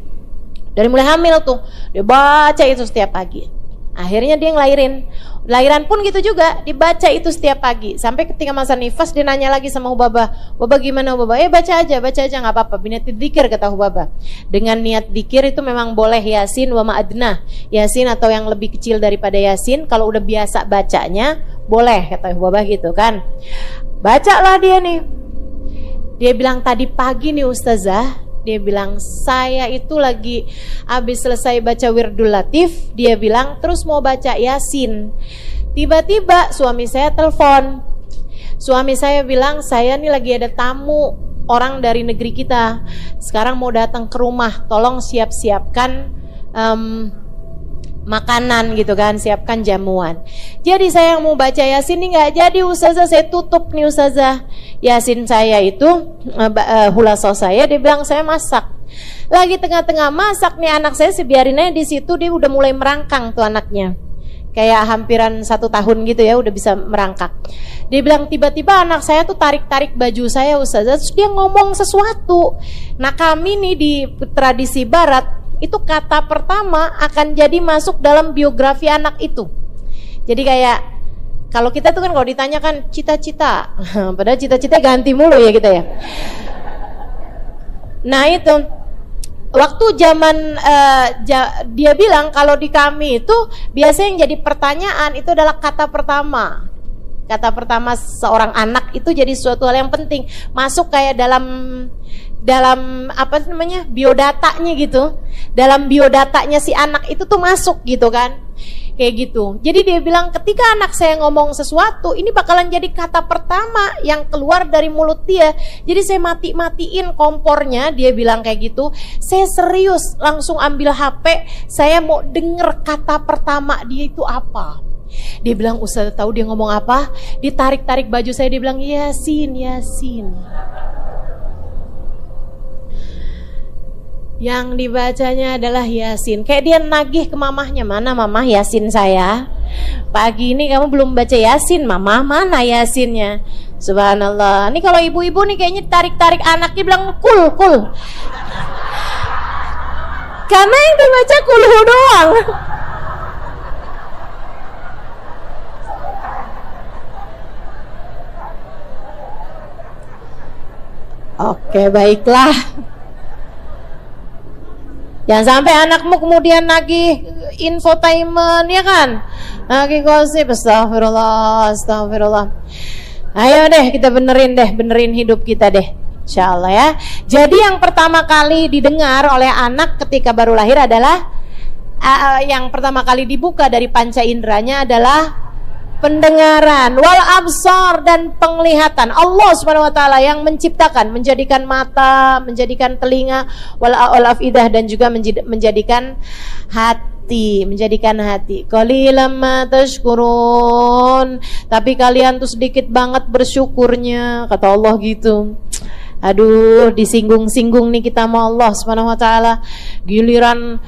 Dari mulai hamil tuh dia baca itu setiap pagi. Akhirnya dia ngelahirin. Lahiran pun gitu juga, dibaca itu setiap pagi. Sampai ketika masa nifas dia nanya lagi sama Hubaba, Hubaba gimana Hubaba? Baca aja nggak apa-apa. Binat dzikir kata Hubaba. Dengan niat dzikir itu memang boleh Yasin wa ma'adna. Yasin atau yang lebih kecil daripada Yasin. Kalau udah biasa bacanya boleh kata Hubaba gitu kan. Bacalah dia nih. Dia bilang tadi pagi nih Ustazah, Dia bilang, saya itu lagi habis selesai baca Wirdul Latif. Dia bilang, terus mau baca Yasin. Tiba-tiba suami saya telepon. Suami saya bilang, saya nih lagi ada tamu, orang dari negeri kita. Sekarang mau datang ke rumah, tolong siap-siapkan makanan gitu kan, siapkan jamuan. Jadi saya yang mau baca Yasin ini nggak jadi Ustazah, saya tutup nih Ustazah. Yasin saya itu hulaso saya, dia bilang saya masak. Lagi tengah-tengah masak nih anak saya, sebiarin aja di situ, dia udah mulai merangkang tuh anaknya. Kayak hampiran 1 tahun gitu ya, udah bisa merangkak. Dia bilang tiba-tiba anak saya tuh tarik-tarik baju saya Ustazah, terus dia ngomong sesuatu. Nah kami nih di tradisi barat, itu kata pertama akan jadi masuk dalam biografi anak itu. Jadi kayak kalau kita tuh kan kalau ditanyakan cita-cita, padahal cita-cita ganti mulu ya kita ya. Nah itu waktu zaman dia bilang kalau di kami itu biasanya yang jadi pertanyaan itu adalah kata pertama. Kata pertama seorang anak itu jadi suatu hal yang penting, masuk kayak dalam apa namanya biodatanya gitu, dalam biodatanya si anak itu tuh masuk gitu kan, kayak gitu. Jadi dia bilang ketika anak saya ngomong sesuatu ini bakalan jadi kata pertama yang keluar dari mulut dia. Jadi saya matiin kompornya, dia bilang kayak gitu. Saya serius langsung ambil HP, saya mau denger kata pertama dia itu apa. Dia bilang Ustaz tahu dia ngomong apa? Ditarik-tarik baju saya, dia bilang Yasin, Yasin. Yang dibacanya adalah Yasin. Kayak dia nagih ke mamahnya, mana mamah Yasin saya? Pagi ini kamu belum baca Yasin, mamah mana Yasinnya? Subhanallah. Ini kalau ibu-ibu nih kayaknya tarik-tarik anaknya bilang kul. Karena yang dibaca kulhu doang. Oke, baiklah. Jangan sampai anakmu kemudian nagih infotainment ya kan, nagih gosip. Astagfirullah. Ayo deh kita benerin hidup kita deh, insyaallah ya. Jadi yang pertama kali didengar oleh anak ketika baru lahir adalah yang pertama kali dibuka dari panca inderanya adalah pendengaran, wal absar, dan penglihatan. Allah Subhanahu wa taala yang menciptakan, menjadikan mata, menjadikan telinga, wal afidah, dan juga menjadikan hati, qalilan ma tashkurun. Tapi kalian tuh sedikit banget bersyukurnya, kata Allah gitu. Aduh, disinggung-singgung nih kita sama Allah Subhanahu wa taala. Giliran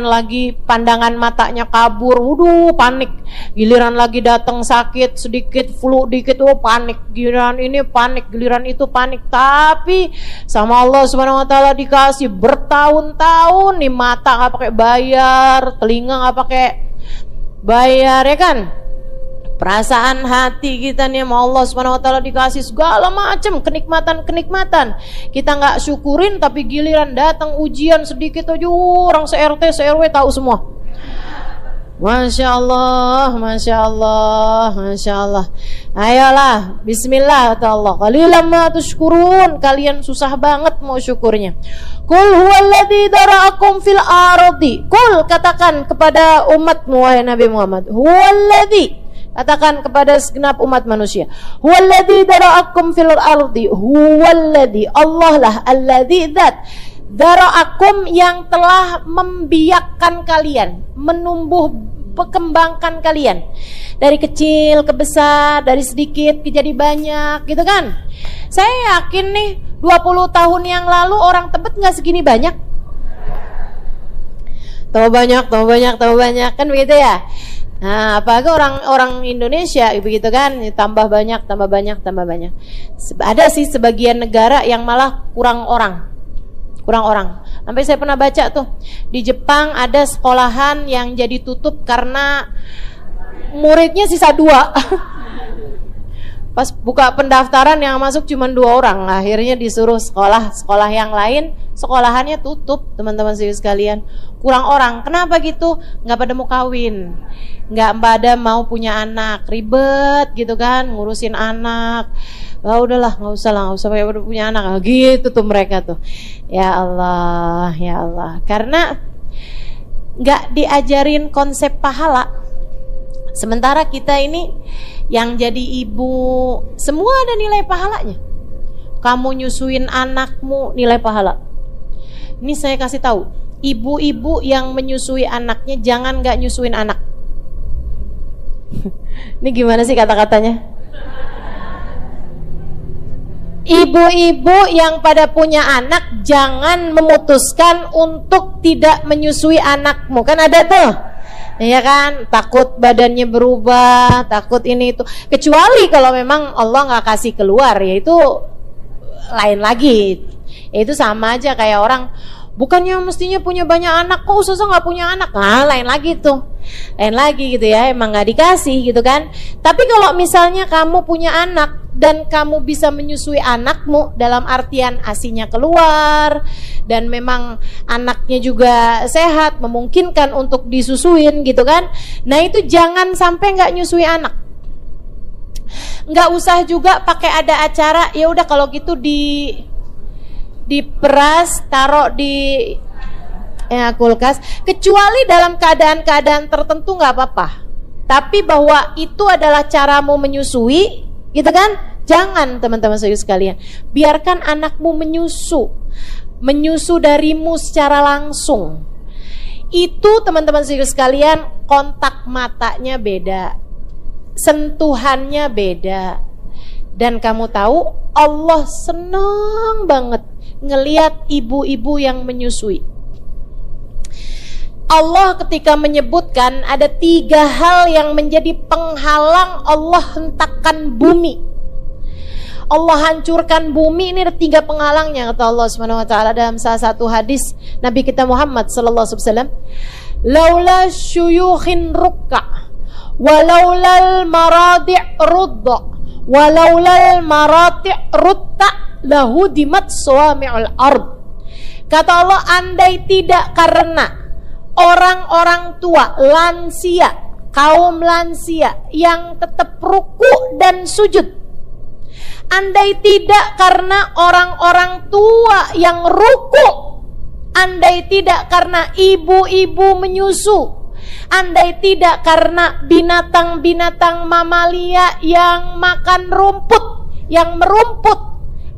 lagi pandangan matanya kabur, waduh panik. Giliran lagi datang sakit sedikit, flu dikit, oh panik. Giliran ini panik, giliran itu panik. Tapi sama Allah Subhanahu wa taala dikasih bertahun-tahun nih, mata enggak pakai bayar, telinga enggak pakai bayar ya kan? Perasaan hati kita nih sama Allah Subhanahu wa taala dikasih segala macam kenikmatan. Kita nggak syukurin, tapi giliran datang ujian sedikit aja orang se-RT se-RW tahu semua. Masya Allah. Ayolah, bismillah kata Allah. Qalilan ma tusykurun, kalian susah banget mau syukurnya. Qul huwallazi dara'akum fil ardi. Qul, katakan kepada umatmu wahai Nabi Muhammad, huwallazi, katakan kepada segenap umat manusia, huwallazi dara'akum fil ardi, huwallazi, Allah lah, allazi, zat, dara'akum, yang telah membiakkan kalian, kembangkan kalian dari kecil ke besar, dari sedikit ke jadi banyak gitu kan. Saya yakin nih 20 tahun yang lalu orang Tebet gak segini banyak. Tambah banyak kan begitu ya. Nah, apalagi orang Indonesia begitu kan, tambah banyak. Ada sih sebagian negara yang malah kurang orang. Sampai saya pernah baca tuh di Jepang ada sekolahan yang jadi tutup karena muridnya sisa 2. Pas buka pendaftaran yang masuk cuma 2 orang, akhirnya disuruh sekolah yang lain, sekolahannya tutup, teman-teman sekalian. Kurang orang. Kenapa gitu? Nggak pada mau kawin, nggak pada mau punya anak, ribet gitu kan, ngurusin anak. Udahlah, nggak usah punya anak, gitu tuh mereka tuh. Ya Allah, ya Allah. Karena nggak diajarin konsep pahala. Sementara kita ini yang jadi ibu semua ada nilai pahalanya. Kamu nyusuin anakmu nilai pahala. Ini saya kasih tahu, ibu-ibu yang menyusui anaknya jangan nggak nyusuin anak. Ini gimana sih kata-katanya? Ibu-ibu yang pada punya anak jangan memutuskan untuk tidak menyusui anakmu. Kan ada tuh, iya kan, takut badannya berubah, takut ini itu. Kecuali kalau memang Allah nggak kasih keluar, ya itu lain lagi. Ya itu sama aja kayak orang bukannya mestinya punya banyak anak, kok susah nggak punya anak. Nah, lain lagi tuh, lain lagi gitu ya, emang nggak dikasih gitu kan. Tapi kalau misalnya kamu punya anak dan kamu bisa menyusui anakmu, dalam artian ASINya keluar dan memang anaknya juga sehat, memungkinkan untuk disusuin gitu kan. Nah itu jangan sampai nggak nyusui anak. Nggak usah juga pakai ada acara, ya udah kalau gitu diperas, taruh di kulkas, kecuali dalam keadaan-keadaan tertentu nggak apa-apa. Tapi bahwa itu adalah caramu menyusui, gitu kan? Jangan, teman-teman sekalian. Biarkan anakmu menyusu darimu secara langsung. Itu teman-teman sekalian, kontak matanya beda, sentuhannya beda. Dan kamu tahu Allah senang banget ngelihat ibu-ibu yang menyusui. Allah ketika menyebutkan ada 3 hal yang menjadi penghalang Allah hentakkan bumi, Allah hancurkan bumi. Ini ada 3 penghalangnya kata Allah Subhanahu wa taala dalam salah satu hadis Nabi kita Muhammad sallallahu alaihi wasallam. Laula syuyukhin rukka walaulal maradi' rudda walaulal marati' rutta lahudimat sawami'ul ard. Kata Allah, andai tidak karena orang-orang tua, lansia, kaum lansia yang tetap ruku dan sujud, andai tidak karena orang-orang tua yang ruku, andai tidak karena ibu-ibu menyusu, andai tidak karena binatang-binatang mamalia yang makan rumput, yang merumput,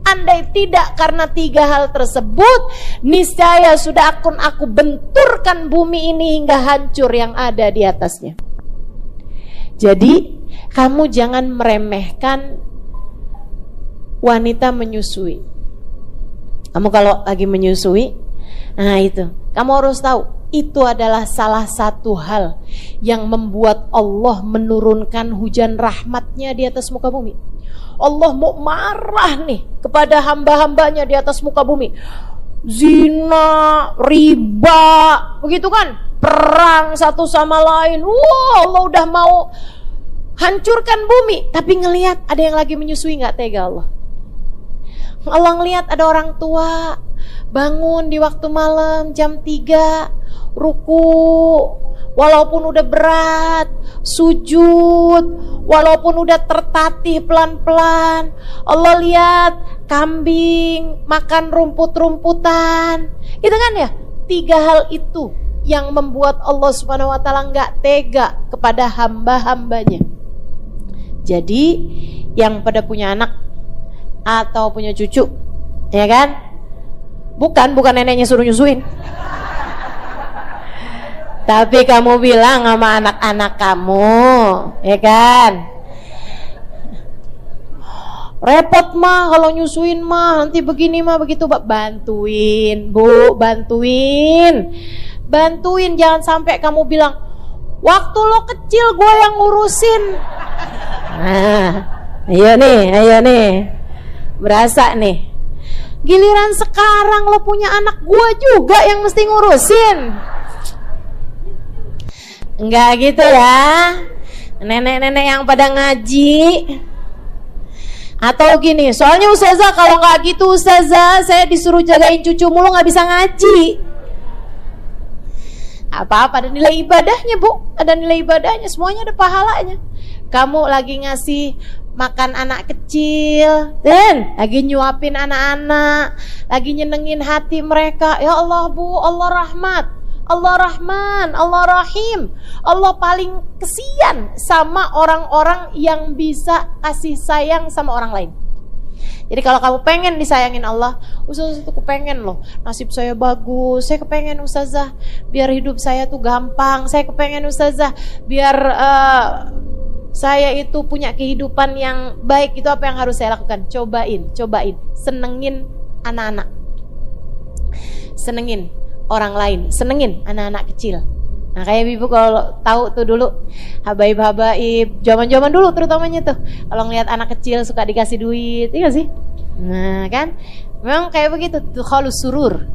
andai tidak karena 3 hal tersebut, niscaya sudah aku benturkan bumi ini hingga hancur yang ada di atasnya. Jadi kamu jangan meremehkan wanita menyusui. Kamu kalau lagi menyusui, nah itu kamu harus tahu, itu adalah salah satu hal yang membuat Allah menurunkan hujan rahmatnya di atas muka bumi. Allah mau marah nih kepada hamba-hambanya di atas muka bumi. Zina, riba, begitu kan, perang satu sama lain. Allah udah mau hancurkan bumi, tapi ngelihat ada yang lagi menyusui, nggak tega Allah. Allah ngelihat ada orang tua bangun di waktu malam jam 3, ruku, walaupun udah berat, sujud, walaupun udah tertatih pelan-pelan. Allah lihat kambing makan rumput-rumputan, gitu kan ya. 3 hal itu yang membuat Allah Subhanahu wa taala nggak tega kepada hamba-hambanya. Jadi yang pada punya anak atau punya cucu, ya kan, bukan neneknya suruh nyusuin, tapi kamu bilang sama anak-anak kamu, ya kan, repot mah kalau nyusuin mah, nanti begini mah begitu. Bantuin bu, bantuin, jangan sampai kamu bilang waktu lo kecil gue yang ngurusin. Nah, ayo nih, berasa nih, giliran sekarang lo punya anak, gue juga yang mesti ngurusin. Enggak gitu ya, nenek-nenek yang pada ngaji, Atau gini, soalnya ustazah kalau nggak gitu ustazah, saya disuruh jagain cucu mulu nggak bisa ngaji. Apa-apa, ada nilai ibadahnya bu, ada nilai ibadahnya, semuanya ada pahalanya. Kamu lagi ngasih makan anak kecil, dan lagi nyuapin anak-anak, lagi nyenengin hati mereka. Ya Allah bu, Allah rahmat, Allah Rahman, Allah Rahim. Allah paling kesian sama orang-orang yang bisa kasih sayang sama orang lain. Jadi kalau kamu pengen disayangin Allah, ustazah tuh kepengen loh nasib saya bagus, saya kepengen ustazah biar hidup saya tuh gampang, saya kepengen ustazah biar saya itu punya kehidupan yang baik. Itu apa yang harus saya lakukan? Cobain, senengin anak-anak, senengin orang lain, senengin anak-anak kecil. Nah kayak ibu kalau tahu tuh dulu habaib zaman dulu terutamanya tuh, kalau ngeliat anak kecil suka dikasih duit, iya sih? Nah kan memang kayak begitu, tukhalus surur,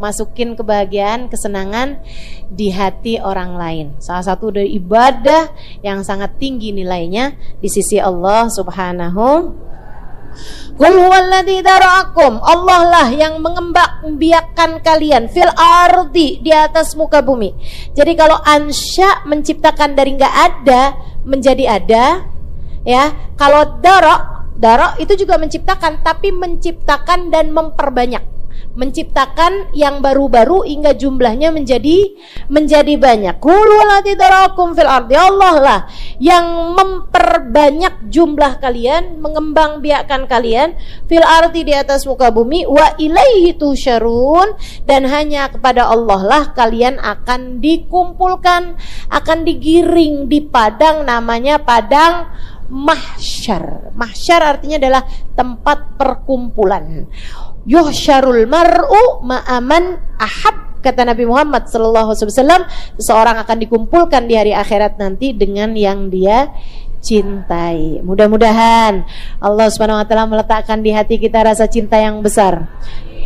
masukin kebahagiaan, kesenangan di hati orang lain. Salah satu dari ibadah yang sangat tinggi nilainya di sisi Allah Subhanahu. Qul huwallazi dara'akum, Allah lah yang mengembangbiakkan kalian fil ardi, di atas muka bumi. Jadi kalau ansya, menciptakan dari enggak ada menjadi ada, ya. Kalau dara itu juga menciptakan, tapi menciptakan dan memperbanyak. Menciptakan yang baru-baru hingga jumlahnya menjadi banyak. Qul huwallazi dara'akum fil ardi, Allah lah yang memperbanyak jumlah kalian, mengembangbiakkan kalian fil ardi, di atas muka bumi, wa ilaihi tusyarun, dan hanya kepada Allah lah kalian akan dikumpulkan, akan digiring di padang, namanya padang mahsyar. Mahsyar artinya adalah tempat perkumpulan. Yuhsyarul mar'u ma'aman ahab, kata Nabi Muhammad SAW, seseorang akan dikumpulkan di hari akhirat nanti dengan yang dia cintai. Mudah-mudahan Allah Subhanahu wa taala meletakkan di hati kita rasa cinta yang besar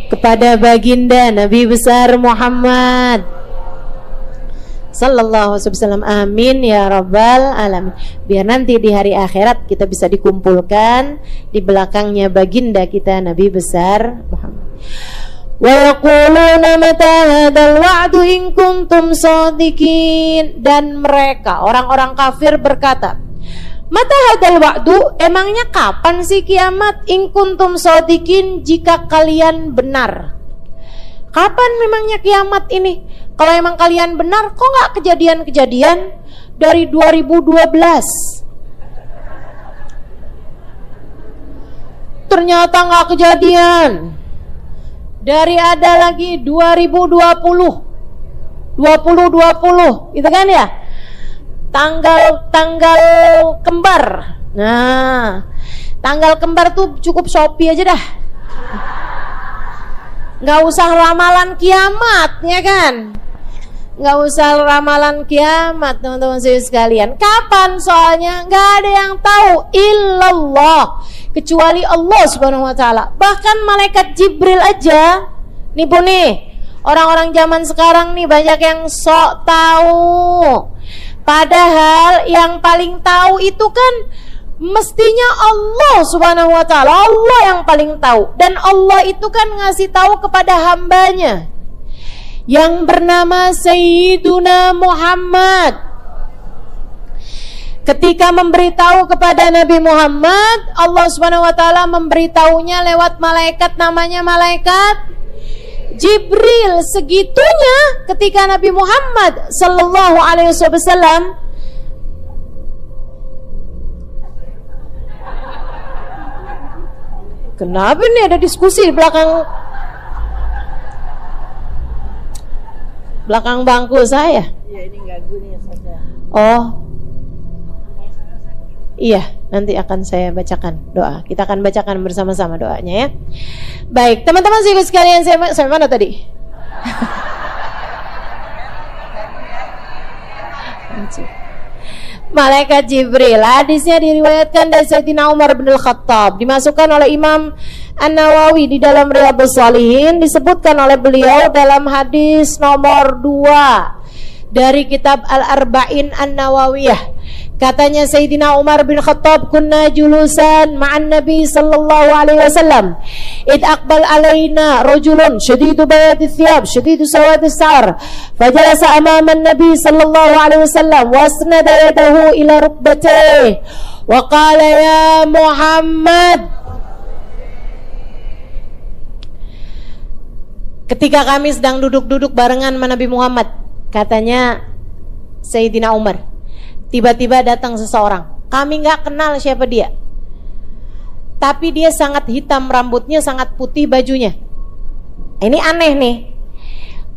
kepada baginda Nabi besar Muhammad sallallahu alaihi wasallam. Amin ya rabbal alamin. Biar nanti di hari akhirat kita bisa dikumpulkan di belakangnya baginda kita Nabi besar Muhammad. Wa yaquluna mata hadzal wa'du in kuntum shadiqin, dan mereka orang-orang kafir berkata, mata hadzal wa'du, emangnya kapan sih kiamat, in kuntum shadiqin, jika kalian benar. Kapan memangnya kiamat ini? Kalau emang kalian benar, kok nggak kejadian-kejadian dari 2012? Ternyata nggak kejadian. Dari ada lagi 2020, itu kan ya? Tanggal kembar. Nah, tanggal kembar tuh cukup Shopee aja dah. Nggak usah ramalan kiamat, ya kan? Nggak usah ramalan kiamat, teman-teman sekalian. Kapan soalnya? Nggak ada yang tahu, illallah, kecuali Allah Subhanahu wa taala. Bahkan malaikat Jibril aja, nih Bu nih, orang-orang zaman sekarang nih banyak yang sok tahu. Padahal yang paling tahu itu kan mestinya Allah Subhanahu wa taala. Allah yang paling tahu, dan Allah itu kan ngasih tahu kepada hambanya yang bernama Sayyiduna Muhammad. Ketika memberitahu kepada Nabi Muhammad, Allah Subhanahu wa taala memberitahunya lewat malaikat, namanya malaikat Jibril. Segitunya ketika Nabi Muhammad sallallahu alaihi wasallam kenapa nih ada diskusi di belakang bangku saya? Ya ini ganggu nih saja. Oh, iya, nanti akan saya bacakan doa. Kita akan bacakan bersama-sama doanya ya. Baik, teman-teman sekalian, saya mana tadi? Malaikat Jibril. Hadisnya diriwayatkan dari Sayyidina Umar bin Al-Khattab, dimasukkan oleh Imam An-Nawawi di dalam Riyadhus Shalihin, disebutkan oleh beliau dalam hadis nomor 2. dari kitab Al-Arba'in An-Nawawiyah. Katanya Sayyidina Umar bin Khattab, kunna julusan ma'an Nabi sallallahu alaihi wasallam id aqbal alaina rajulun shadidu bayad thiyab shadidu sawad as-sa'ar fajalasa amama an-nabi sallallahu alaihi wasallam wasnada yadahu ila rukbatayhi wa qala ya Muhammad. Ketika kami sedang duduk-duduk barengan sama Nabi Muhammad, katanya Sayyidina Umar, tiba-tiba datang seseorang. Kami gak kenal siapa dia, tapi dia sangat hitam rambutnya, sangat putih bajunya. Ini aneh nih.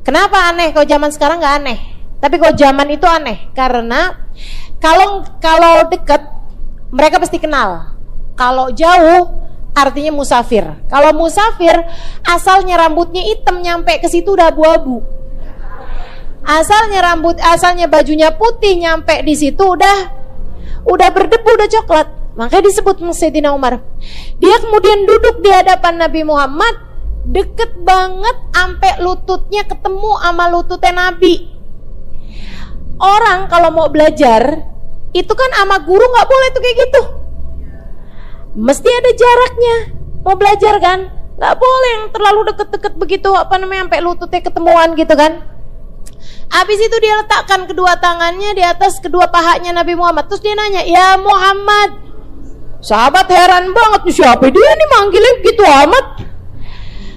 Kenapa aneh? Kalau zaman sekarang gak aneh, tapi kalau zaman itu aneh. Karena kalau dekat mereka pasti kenal. Kalau jauh artinya musafir. Kalau musafir asalnya rambutnya hitam nyampe ke situ udah abu-abu. Asalnya bajunya putih nyampe di situ udah berdebu, udah coklat. Makanya disebut Sayyidina Umar. Dia kemudian duduk di hadapan Nabi Muhammad, deket banget sampai lututnya ketemu sama lututnya Nabi. Orang kalau mau belajar itu kan sama guru nggak boleh tuh kayak gitu. Mesti ada jaraknya. Mau belajar kan, nggak boleh yang terlalu deket-deket begitu, sampai lututnya ketemuan gitu kan. Habis itu dia letakkan kedua tangannya di atas kedua pahanya Nabi Muhammad. Terus dia nanya, ya Muhammad. Sahabat heran banget, siapa dia nih manggilnya gitu amat.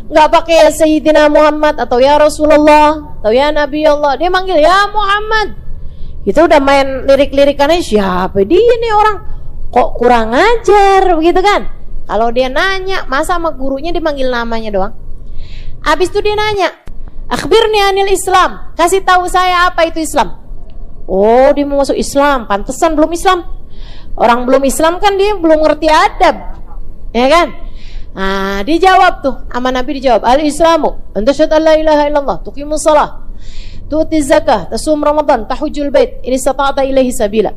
Nggak pakai Sayyidina Muhammad atau ya Rasulullah atau ya Nabi Allah, dia manggil ya Muhammad. Itu udah main lirik-lirikannya, siapa dia nih orang, kok kurang ajar begitu kan. Kalau dia nanya, masa sama gurunya dipanggil namanya doang. Habis itu dia nanya, akhbirni anil Islam, kasih tahu saya apa itu Islam. Oh, dia mau masuk Islam, pantesan belum Islam. Orang belum Islam kan dia belum ngerti adab, ya kan? Nah, dijawab tuh, sama Nabi dijawab, al-Islamu anta syahadu an la ilaha illallah, tuqimus shalah, tu'ti zakah, tasum Ramadan, tahujjul bait, in istata'ta ilaihi sabila.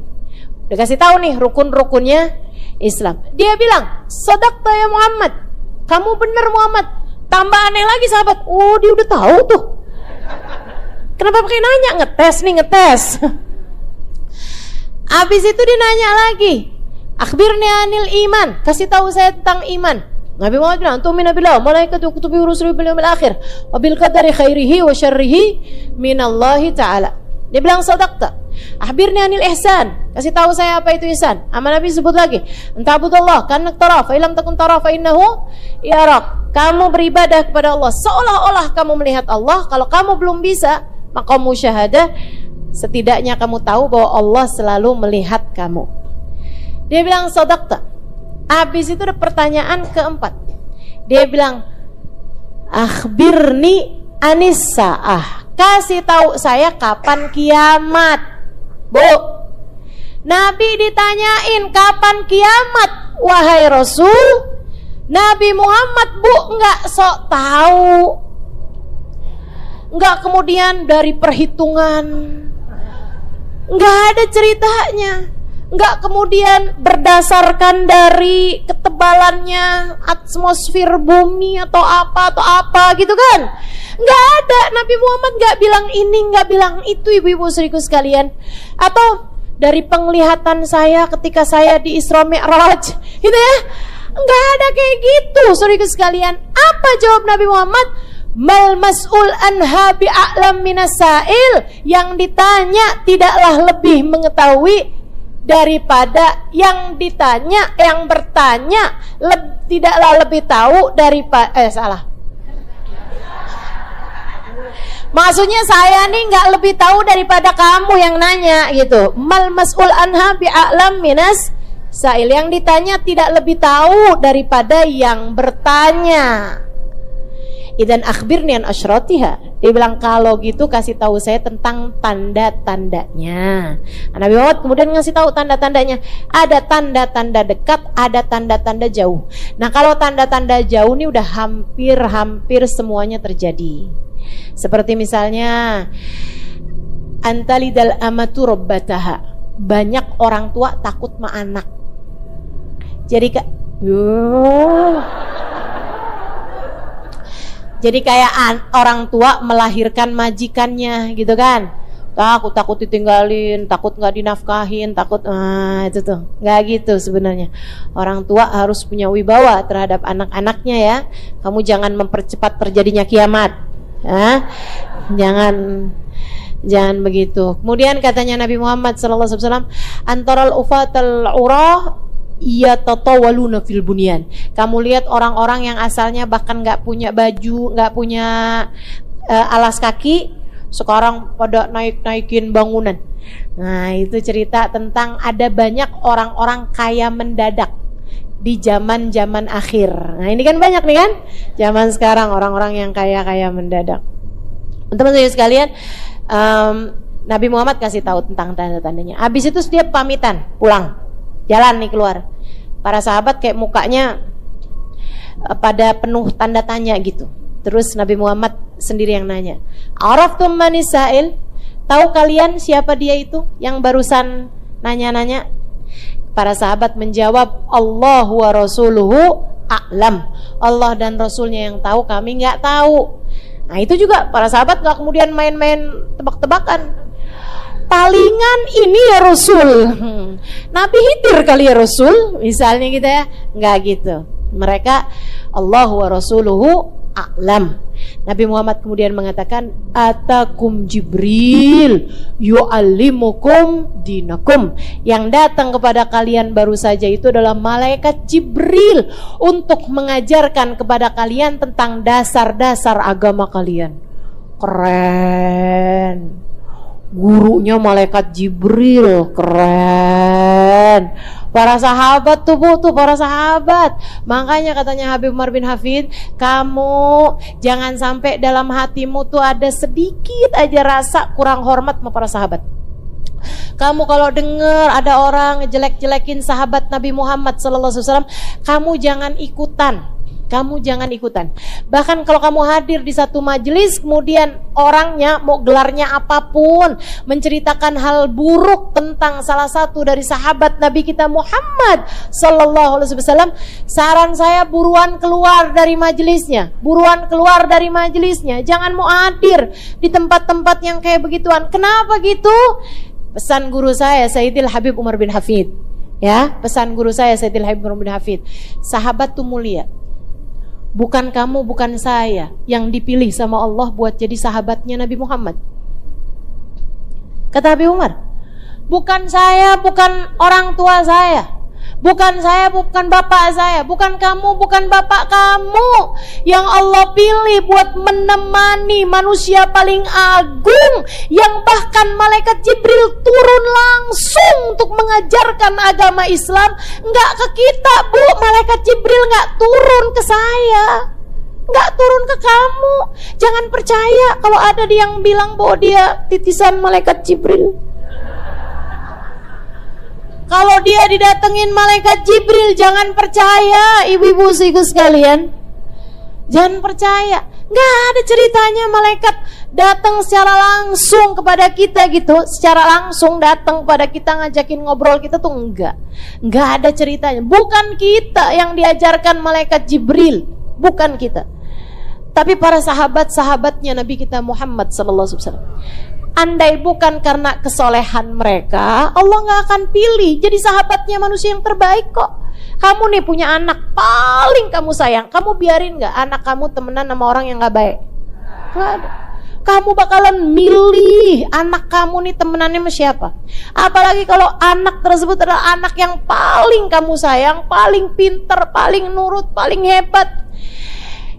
Udah kasih tahu nih rukun-rukunnya Islam. Dia bilang, sadaqta ya Muhammad, kamu benar Muhammad. Tambah aneh lagi sahabat, oh dia udah tahu tuh. Kenapa pakai nanya? Ngetes. Habis itu dia nanya lagi, akhbirni anil iman, kasih tahu saya tentang iman. Nabi Muhammad bilang, tu'minu billahi wa malaikatihi wa kutubihi wa rusulihi wal yawmil akhir wa bil qadari khairihi wa syarrihi minallahi ta'ala. Dia bilang sadaqta. Akhbirni anil ihsan, kasih tahu saya apa itu ihsan. Ama Nabi sebut lagi, enta'budallah ka'annaka tara fa illam takun tara fa innahu yarak. Kamu beribadah kepada Allah seolah-olah kamu melihat Allah. Kalau kamu belum bisa, maka musyahadah, setidaknya kamu tahu bahwa Allah selalu melihat kamu. Dia bilang sadaqta. Habis itu ada pertanyaan keempat. Dia bilang, akhbirni anis sa'ah, kasih tahu saya kapan kiamat. Bu, Nabi ditanyain kapan kiamat, wahai Rasul. Nabi Muhammad, bu, nggak sok tahu, nggak kemudian dari perhitungan, nggak ada ceritanya, nggak kemudian berdasarkan dari ketebalannya atmosfer bumi atau apa gitu kan. Nggak ada. Nabi Muhammad nggak bilang ini, nggak bilang itu, ibu-ibu saudariku sekalian. Atau dari penglihatan saya ketika saya di Isra Mi'raj, gitu ya. Nggak ada kayak gitu, saudariku sekalian. Apa jawab Nabi Muhammad? Mal mas'ul anha bi'a'lam minas sa'il. Yang ditanya tidaklah lebih mengetahui daripada yang ditanya. Yang bertanya tidaklah lebih tahu daripada salah. Maksudnya saya nih nggak lebih tahu daripada kamu yang nanya gitu. Mal mas'ul anha bi'a'lam minas sa'il. Yang ditanya tidak lebih tahu daripada yang bertanya. Idan akhbirni an asyratiha. Dia bilang kalau gitu kasih tahu saya tentang tanda-tandanya. Nabi Muhammad kemudian ngasih tahu tanda-tandanya. Ada tanda-tanda dekat, ada tanda-tanda jauh. Nah, kalau tanda-tanda jauh ini udah hampir semuanya terjadi. Seperti misalnya antalidal amatu rabbataha. Banyak orang tua takut sama anak. Jadi Jadi kayak orang tua melahirkan majikannya gitu kan. takut ditinggalin, takut nggak dinafkahin, takut itu tuh nggak gitu sebenarnya. Orang tua harus punya wibawa terhadap anak-anaknya ya. Kamu jangan mempercepat terjadinya kiamat, jangan begitu. Kemudian katanya Nabi Muhammad SAW, antaral ufatal urah yatatawaluna fil bunyan. Kamu lihat orang-orang yang asalnya bahkan nggak punya baju, nggak punya alas kaki, sekarang pada naikin bangunan. Nah, itu cerita tentang ada banyak orang-orang kaya mendadak di zaman akhir. Nah, ini kan banyak nih kan, zaman sekarang orang-orang yang kaya mendadak. Teman-teman sekalian, Nabi Muhammad kasih tahu tentang tanda-tandanya. Habis itu dia pamitan pulang, jalan nih keluar. Para sahabat kayak mukanya pada penuh tanda tanya gitu. Terus Nabi Muhammad sendiri yang nanya, Araftum man sa'il? Tahu kalian siapa dia itu yang barusan nanya-nanya? Para sahabat menjawab, Allahu wa rasuluhu a'lam. Allah dan Rasulnya yang tahu, kami nggak tahu. Nah, itu juga para sahabat nggak kemudian main-main tebak-tebakan. Palingan ini ya Rasul, Nabi Khidir kali ya Rasul, misalnya gitu ya. Nggak gitu. Mereka Allahu wa rasuluhu a'lam. Nabi Muhammad kemudian mengatakan, atakum Jibril yu'allimukum dinakum. Yang datang kepada kalian baru saja itu adalah malaikat Jibril untuk mengajarkan kepada kalian tentang dasar-dasar agama kalian. Keren. Gurunya malaikat Jibril, keren. Para sahabat tuh para sahabat. Makanya katanya Habib Umar bin Hafid, kamu jangan sampai dalam hatimu tuh ada sedikit aja rasa kurang hormat sama para sahabat. Kamu kalau dengar ada orang ngejelek-jelekin sahabat Nabi Muhammad SAW, kamu jangan ikutan. Bahkan kalau kamu hadir di satu majelis, kemudian orangnya mau gelarnya apapun, menceritakan hal buruk tentang salah satu dari sahabat Nabi kita Muhammad sallallahu alaihi wasallam, saran saya buruan keluar dari majelisnya. Jangan mau hadir di tempat-tempat yang kayak begituan. Kenapa gitu? Pesan guru saya Sayyidil Habib Umar bin Hafid. Ya, pesan guru saya Sayyidil Habib Umar bin Hafid. Sahabat tuh mulia. Bukan kamu, bukan saya yang dipilih sama Allah buat jadi sahabatnya Nabi Muhammad. Kata Habib Umar, bukan saya, bukan orang tua saya, bukan saya, bukan bapak saya, bukan kamu, bukan bapak kamu. Yang Allah pilih buat menemani manusia paling agung, yang bahkan malaikat Jibril turun langsung untuk mengajarkan agama Islam. Enggak ke kita, Bu. Malaikat Jibril enggak turun ke saya, enggak turun ke kamu. Jangan percaya kalau ada yang bilang bahwa dia titisan malaikat Jibril. Kalau dia didatengin malaikat Jibril, jangan percaya, ibu-ibu sekalian. Jangan percaya. Nggak ada ceritanya malaikat datang secara langsung kepada kita gitu. Secara langsung datang kepada kita, ngajakin ngobrol kita tuh enggak. Nggak ada ceritanya. Bukan kita yang diajarkan malaikat Jibril, bukan kita. Tapi para sahabat-sahabatnya Nabi kita Muhammad sallallahu alaihi wasallam. Andai bukan karena kesolehan mereka, Allah gak akan pilih jadi sahabatnya manusia yang terbaik kok. Kamu nih punya anak paling kamu sayang, kamu biarin gak anak kamu temenan sama orang yang gak baik? Gak ada. Kamu bakalan milih anak kamu nih temenannya sama siapa? Apalagi kalau anak tersebut adalah anak yang paling kamu sayang, paling pinter, paling nurut, paling hebat.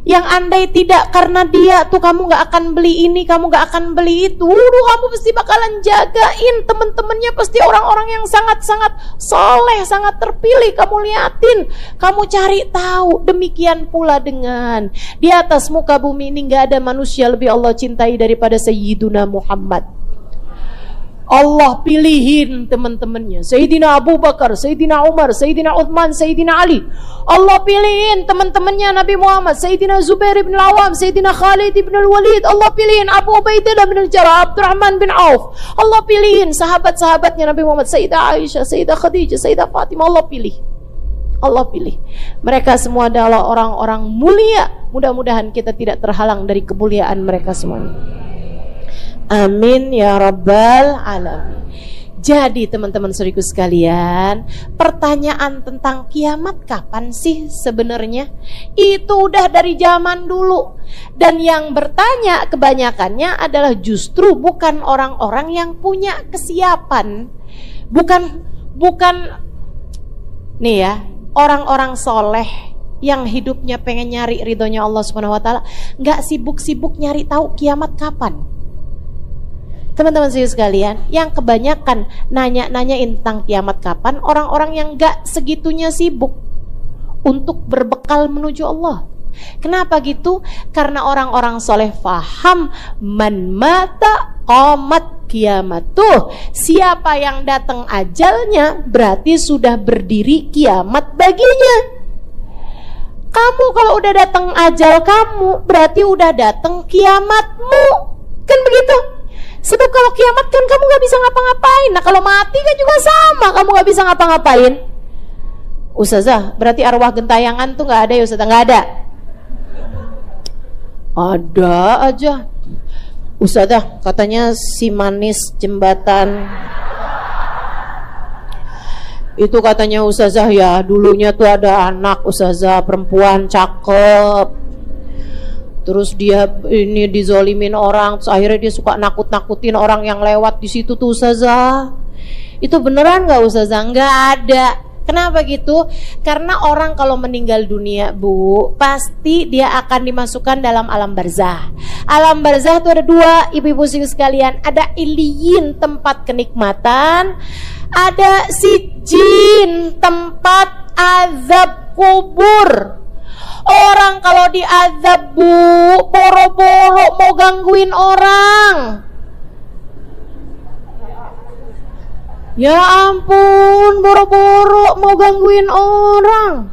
Yang andai tidak karena dia tuh kamu gak akan beli ini, kamu gak akan beli itu. Kamu pasti bakalan jagain temen-temennya, pasti orang-orang yang sangat-sangat soleh, sangat terpilih. Kamu liatin, kamu cari tahu. Demikian pula dengan di atas muka bumi ini gak ada manusia lebih Allah cintai daripada Sayyiduna Muhammad. Allah pilihin teman-temannya, Sayyidina Abu Bakar, Sayyidina Umar, Sayyidina Uthman, Sayyidina Ali. Allah pilihin teman-temannya Nabi Muhammad, Sayyidina Zubair bin Al-Awwam, Sayyidina Khalid bin Al-Walid. Allah pilihin Abu Ubaidah bin Al-Jarrah, Abdurrahman bin Auf. Allah pilihin sahabat-sahabatnya Nabi Muhammad, Sayyidah Aisyah, Sayyidah Khadijah, Sayyidah Fatimah. Allah pilih. Mereka semua adalah orang-orang mulia. Mudah-mudahan kita tidak terhalang dari kemuliaan mereka semuanya. Amin ya rabbal alamin. Jadi teman-teman saudaraku sekalian, pertanyaan tentang kiamat kapan sih sebenarnya? Itu udah dari zaman dulu. Dan yang bertanya kebanyakannya adalah justru bukan orang-orang yang punya kesiapan. Bukan nih ya, orang-orang soleh yang hidupnya pengen nyari ridhonya Allah Subhanahu wa taala, enggak sibuk-sibuk nyari tahu kiamat kapan. Teman-teman sekalian, yang kebanyakan nanya-nanyain tentang kiamat kapan orang-orang yang gak segitunya sibuk untuk berbekal menuju Allah. Kenapa gitu? Karena orang-orang soleh faham man mata qamat kiamatuh. Siapa yang datang ajalnya berarti sudah berdiri kiamat baginya. Kamu kalau udah datang ajal kamu berarti udah datang kiamatmu. Kan begitu? Sebab kalau kiamat kan kamu gak bisa ngapa-ngapain. Nah kalau mati kan juga sama, kamu gak bisa ngapa-ngapain. Ustazah, berarti arwah gentayangan tuh gak ada ya Ustazah? Gak ada? Ada aja. Ustazah, katanya si manis jembatan itu katanya Ustazah ya, dulunya tuh ada anak Ustazah perempuan cakep, terus dia ini dizolimin orang, terus akhirnya dia suka nakut-nakutin orang yang lewat di situ tuh Ustazah. Itu beneran nggak Ustazah? Nggak ada. Kenapa gitu? Karena orang kalau meninggal dunia Bu, pasti dia akan dimasukkan dalam alam barzah. Alam barzah itu ada dua, ibu-ibu sekalian. Ada iliyin, tempat kenikmatan. Ada sijin, tempat azab kubur. Orang kalau diazab Bu, boro-boro mau gangguin orang. Ya ampun, boro-boro mau gangguin orang.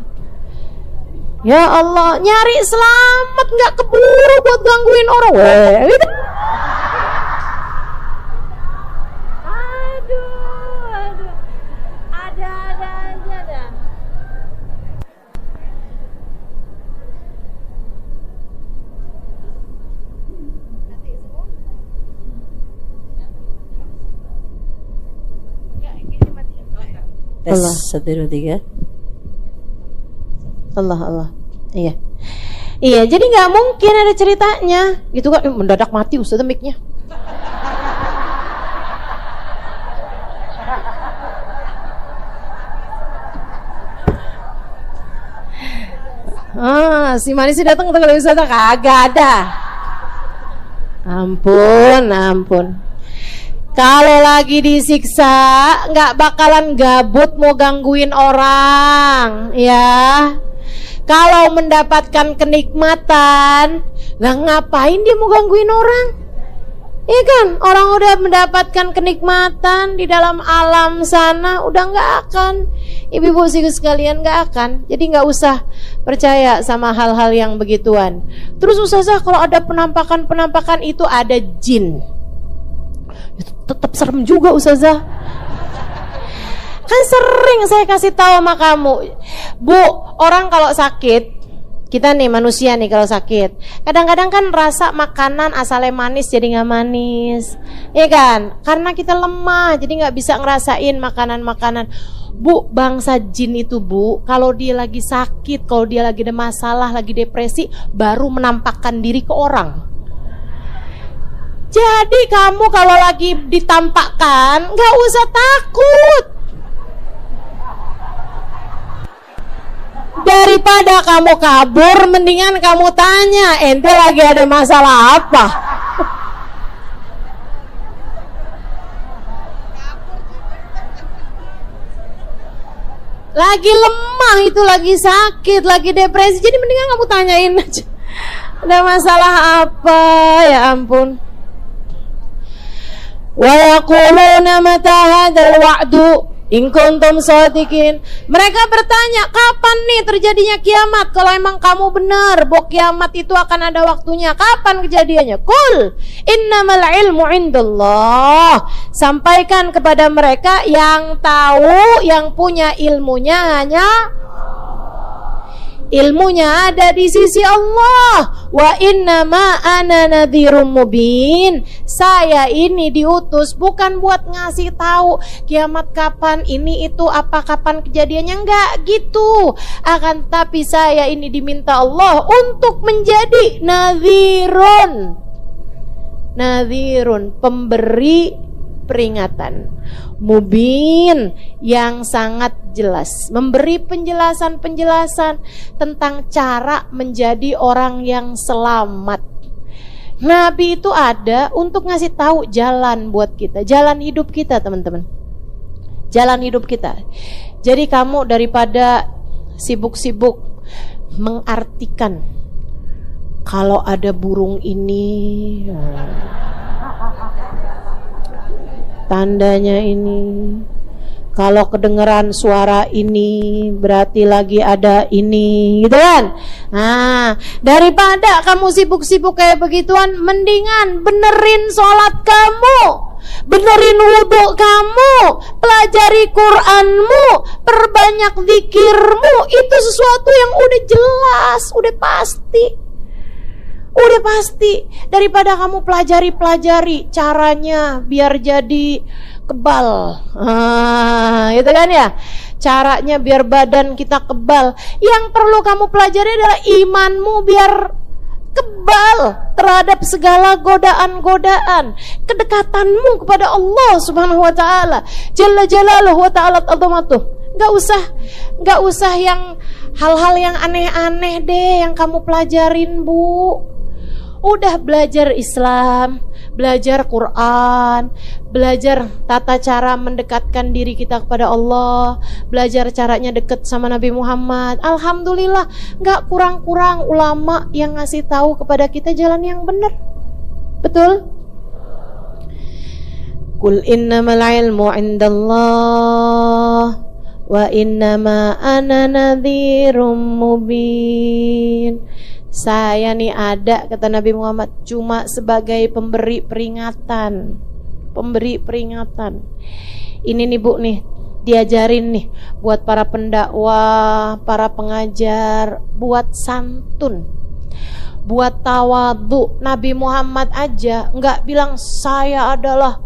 Ya Allah, nyari selamat nggak keburu buat gangguin orang. Gitu. Aduh, ada aja dah. Tes Allah. 1, 2, 3. Allah. Iya, jadi nggak mungkin ada ceritanya. Gitu kan, mendadak mati Ustaz mic-nya. Si manis datang ke Ustaz kagak ada. Ampun. Kalau lagi disiksa nggak bakalan gabut mau gangguin orang, ya. Kalau mendapatkan kenikmatan, nggak ngapain dia mau gangguin orang? Iya kan? Orang udah mendapatkan kenikmatan di dalam alam sana, udah nggak akan. Ibu-ibu sekalian nggak akan. Jadi nggak usah percaya sama hal-hal yang begituan. Terus Ustazah, kalau ada penampakan itu ada jin. Tetap serem juga Ustazah. Kan sering saya kasih tahu sama kamu Bu, orang kalau sakit, kita nih manusia nih kalau sakit, kadang-kadang kan rasa makanan asalnya manis jadi gak manis, iya kan? Karena kita lemah jadi gak bisa ngerasain makanan-makanan. Bu, bangsa jin itu Bu, kalau dia lagi sakit, kalau dia lagi ada masalah, lagi depresi, baru menampakkan diri ke orang. Jadi kamu kalau lagi ditampakkan gak usah takut. Daripada kamu kabur, mendingan kamu tanya, ente lagi ada masalah apa? Lagi lemah itu, lagi sakit, lagi depresi, jadi mendingan kamu tanyain aja, ada masalah apa? Ya ampun. Wa yaquluna mata hadzal wa'du in kuntum shadiqin. Mereka bertanya, kapan nih terjadinya kiamat? Kalau emang kamu benar bahwa kiamat itu akan ada waktunya, kapan kejadiannya? Qul innamal ilmu indallah. Sampaikan kepada mereka, yang tahu, yang punya ilmunya hanya Ilmunya ada di sisi Allah. Wa innama ana nadhirum mubin. Saya ini diutus bukan buat ngasih tahu kiamat kapan, ini itu apa, kapan kejadiannya, enggak gitu. Akan tapi saya ini diminta Allah untuk menjadi nadhirun. Nadhirun, pemberi peringatan. Mubin, yang sangat jelas, memberi penjelasan-penjelasan tentang cara menjadi orang yang selamat. Nabi itu ada untuk ngasih tahu jalan buat kita, jalan hidup kita, teman-teman. Jalan hidup kita. Jadi kamu daripada sibuk-sibuk mengartikan kalau ada burung ini, tandanya ini, kalau kedengeran suara ini berarti lagi ada ini, gitu kan? Nah, daripada kamu sibuk-sibuk kayak begituan, mendingan benerin sholat kamu, benerin wudhu kamu, pelajari Quranmu, perbanyak zikirmu. Itu sesuatu yang udah jelas, udah pasti. Udah pasti. Daripada kamu pelajari caranya biar jadi kebal, gitu kan ya, caranya biar badan kita kebal. Yang perlu kamu pelajari adalah imanmu biar kebal terhadap segala godaan-godaan, kedekatanmu kepada Allah Subhanahu wa taala, Jalla Jalaluhu wa ta'ala azamatuh. Enggak usah yang hal-hal yang aneh-aneh deh yang kamu pelajarin, Bu. Udah belajar Islam, belajar Quran, belajar tata cara mendekatkan diri kita kepada Allah, belajar caranya deket sama Nabi Muhammad. Alhamdulillah, gak kurang-kurang ulama yang ngasih tahu kepada kita jalan yang benar. Betul? Qul innamal ilmu indallah wa innama ana nadhirum mubin. Saya nih ada, kata Nabi Muhammad, cuma sebagai pemberi peringatan. Pemberi peringatan. Ini nih Bu nih, diajarin nih buat para pendakwah, para pengajar, buat santun, buat tawadhu. Nabi Muhammad aja nggak bilang saya adalah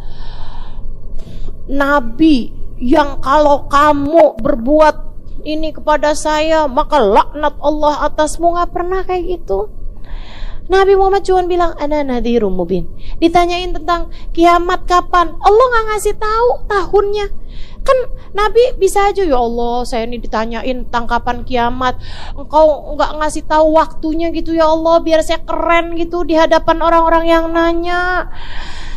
Nabi yang kalau kamu berbuat ini kepada saya maka laknat Allah atasmu. Gak pernah kayak gitu. Nabi Muhammad cuma bilang ana nadhirum mubin. Ditanyain tentang kiamat kapan, Allah gak ngasih tahu tahunnya. Kan Nabi bisa aja, ya Allah saya ini ditanyain tentang kapan kiamat, engkau gak ngasih tahu waktunya gitu ya Allah, biar saya keren gitu di hadapan orang-orang yang nanya.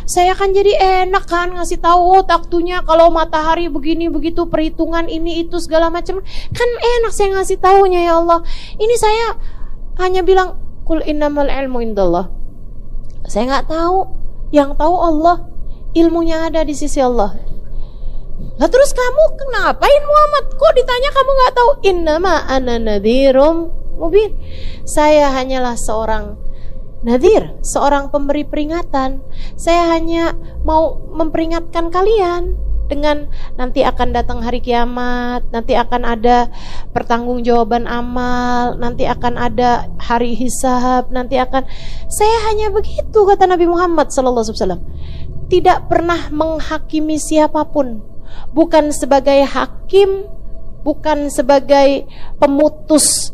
Saya kan jadi enak kan ngasih tahu waktunya, kalau matahari begini begitu, perhitungan ini itu segala macam. Kan enak saya ngasih taunya ya Allah. Ini saya hanya bilang qul innamal ilmu indallah. Saya nggak tahu, yang tahu Allah, ilmunya ada di sisi Allah. Lah terus kamu ngapain Muhammad? Kok ditanya kamu nggak tahu? Innama ana nadhirum mubin. Saya hanyalah seorang nadhir, seorang pemberi peringatan. Saya hanya mau memperingatkan kalian dengan nanti akan datang hari kiamat, nanti akan ada pertanggungjawaban amal, nanti akan ada hari hisab, nanti akan. Saya hanya begitu, kata Nabi Muhammad SAW. Tidak pernah menghakimi siapapun, bukan sebagai hakim, bukan sebagai pemutus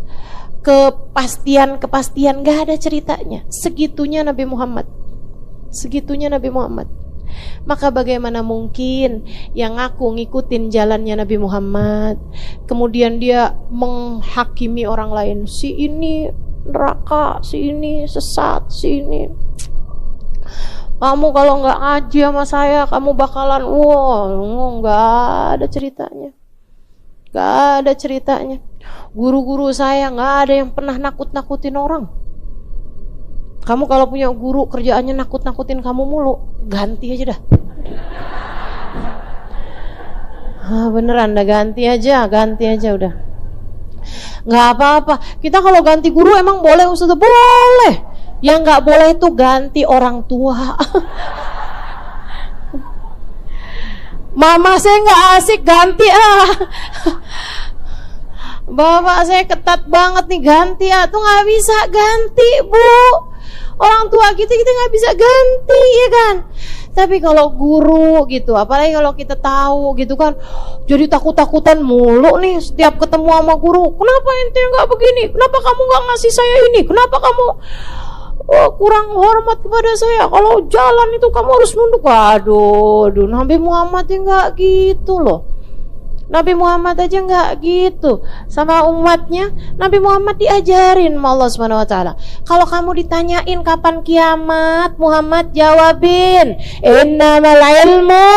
kepastian, gak ada ceritanya. Segitunya Nabi Muhammad. Segitunya Nabi Muhammad. Maka bagaimana mungkin yang aku ngikutin jalannya Nabi Muhammad, kemudian dia menghakimi orang lain, si ini neraka, si ini sesat, si ini, kamu kalau gak ngaji sama saya kamu bakalan, gak ada ceritanya. Gak ada ceritanya. Guru-guru saya gak ada yang pernah nakut-nakutin orang. Kamu kalau punya guru kerjaannya nakut-nakutin kamu mulu, ganti aja dah. Beneran dah, ganti aja udah. Gak apa-apa. Kita kalau ganti guru emang boleh Ustaz? Boleh. Yang gak boleh itu ganti orang tua. Mama saya gak asik, ganti Bapak saya ketat banget nih, ganti ya. Tuh nggak bisa ganti, Bu. Orang tua kita nggak bisa ganti, ya kan? Tapi kalau guru gitu, apalagi kalau kita tahu gitu kan, jadi takut-takutan mulu nih setiap ketemu sama guru. Kenapa ente nggak begini? Kenapa kamu nggak ngasih saya ini? Kenapa kamu kurang hormat kepada saya? Kalau jalan itu kamu harus nunduk. Aduh, Nabi Muhammad ya nggak gitu loh. Nabi Muhammad aja nggak gitu sama umatnya. Nabi Muhammad diajarin sama Allah Subhanahu Wa Taala. Kalau kamu ditanyain kapan kiamat, Muhammad jawabin, innamal ilmu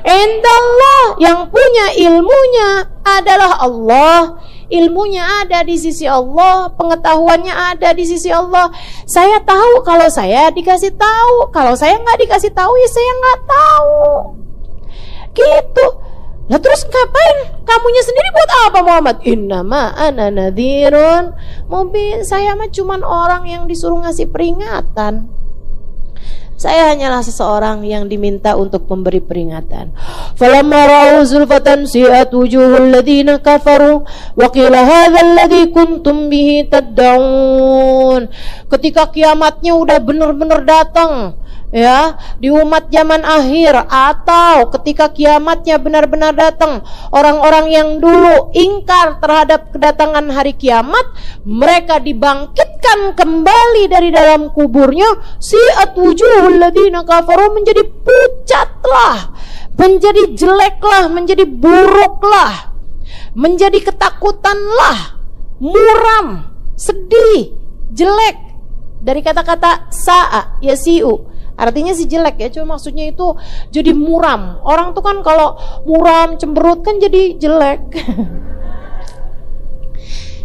indallah. Yang punya ilmunya adalah Allah. Ilmunya ada di sisi Allah, pengetahuannya ada di sisi Allah. Saya tahu kalau saya dikasih tahu, kalau saya nggak dikasih tahu ya saya nggak tahu. Gitu. Nah terus ngapain? Kamunya sendiri buat apa Muhammad? Innama ana nadhirun mubin. Saya mah cuman orang yang disuruh ngasih peringatan. Saya hanyalah seseorang yang diminta untuk memberi peringatan. Falamma ra'u zulfatan si'at wujuhul ladzina kafaru wa qila hadzal ladzi kuntum bihi tad'un. Ketika kiamatnya udah benar-benar datang, ya, di umat zaman akhir, atau ketika kiamatnya benar-benar datang, orang-orang yang dulu ingkar terhadap kedatangan hari kiamat, mereka dibangkitkan kembali dari dalam kuburnya. Si'at wujuhul ladzina kafaru, menjadi pucatlah, menjadi jeleklah, menjadi buruklah, menjadi ketakutanlah, muram, sedih, jelek. Dari kata-kata sa'a yasi'u, artinya si jelek ya, cuma maksudnya itu jadi muram. Orang tuh kan kalau muram, cemberut kan jadi jelek.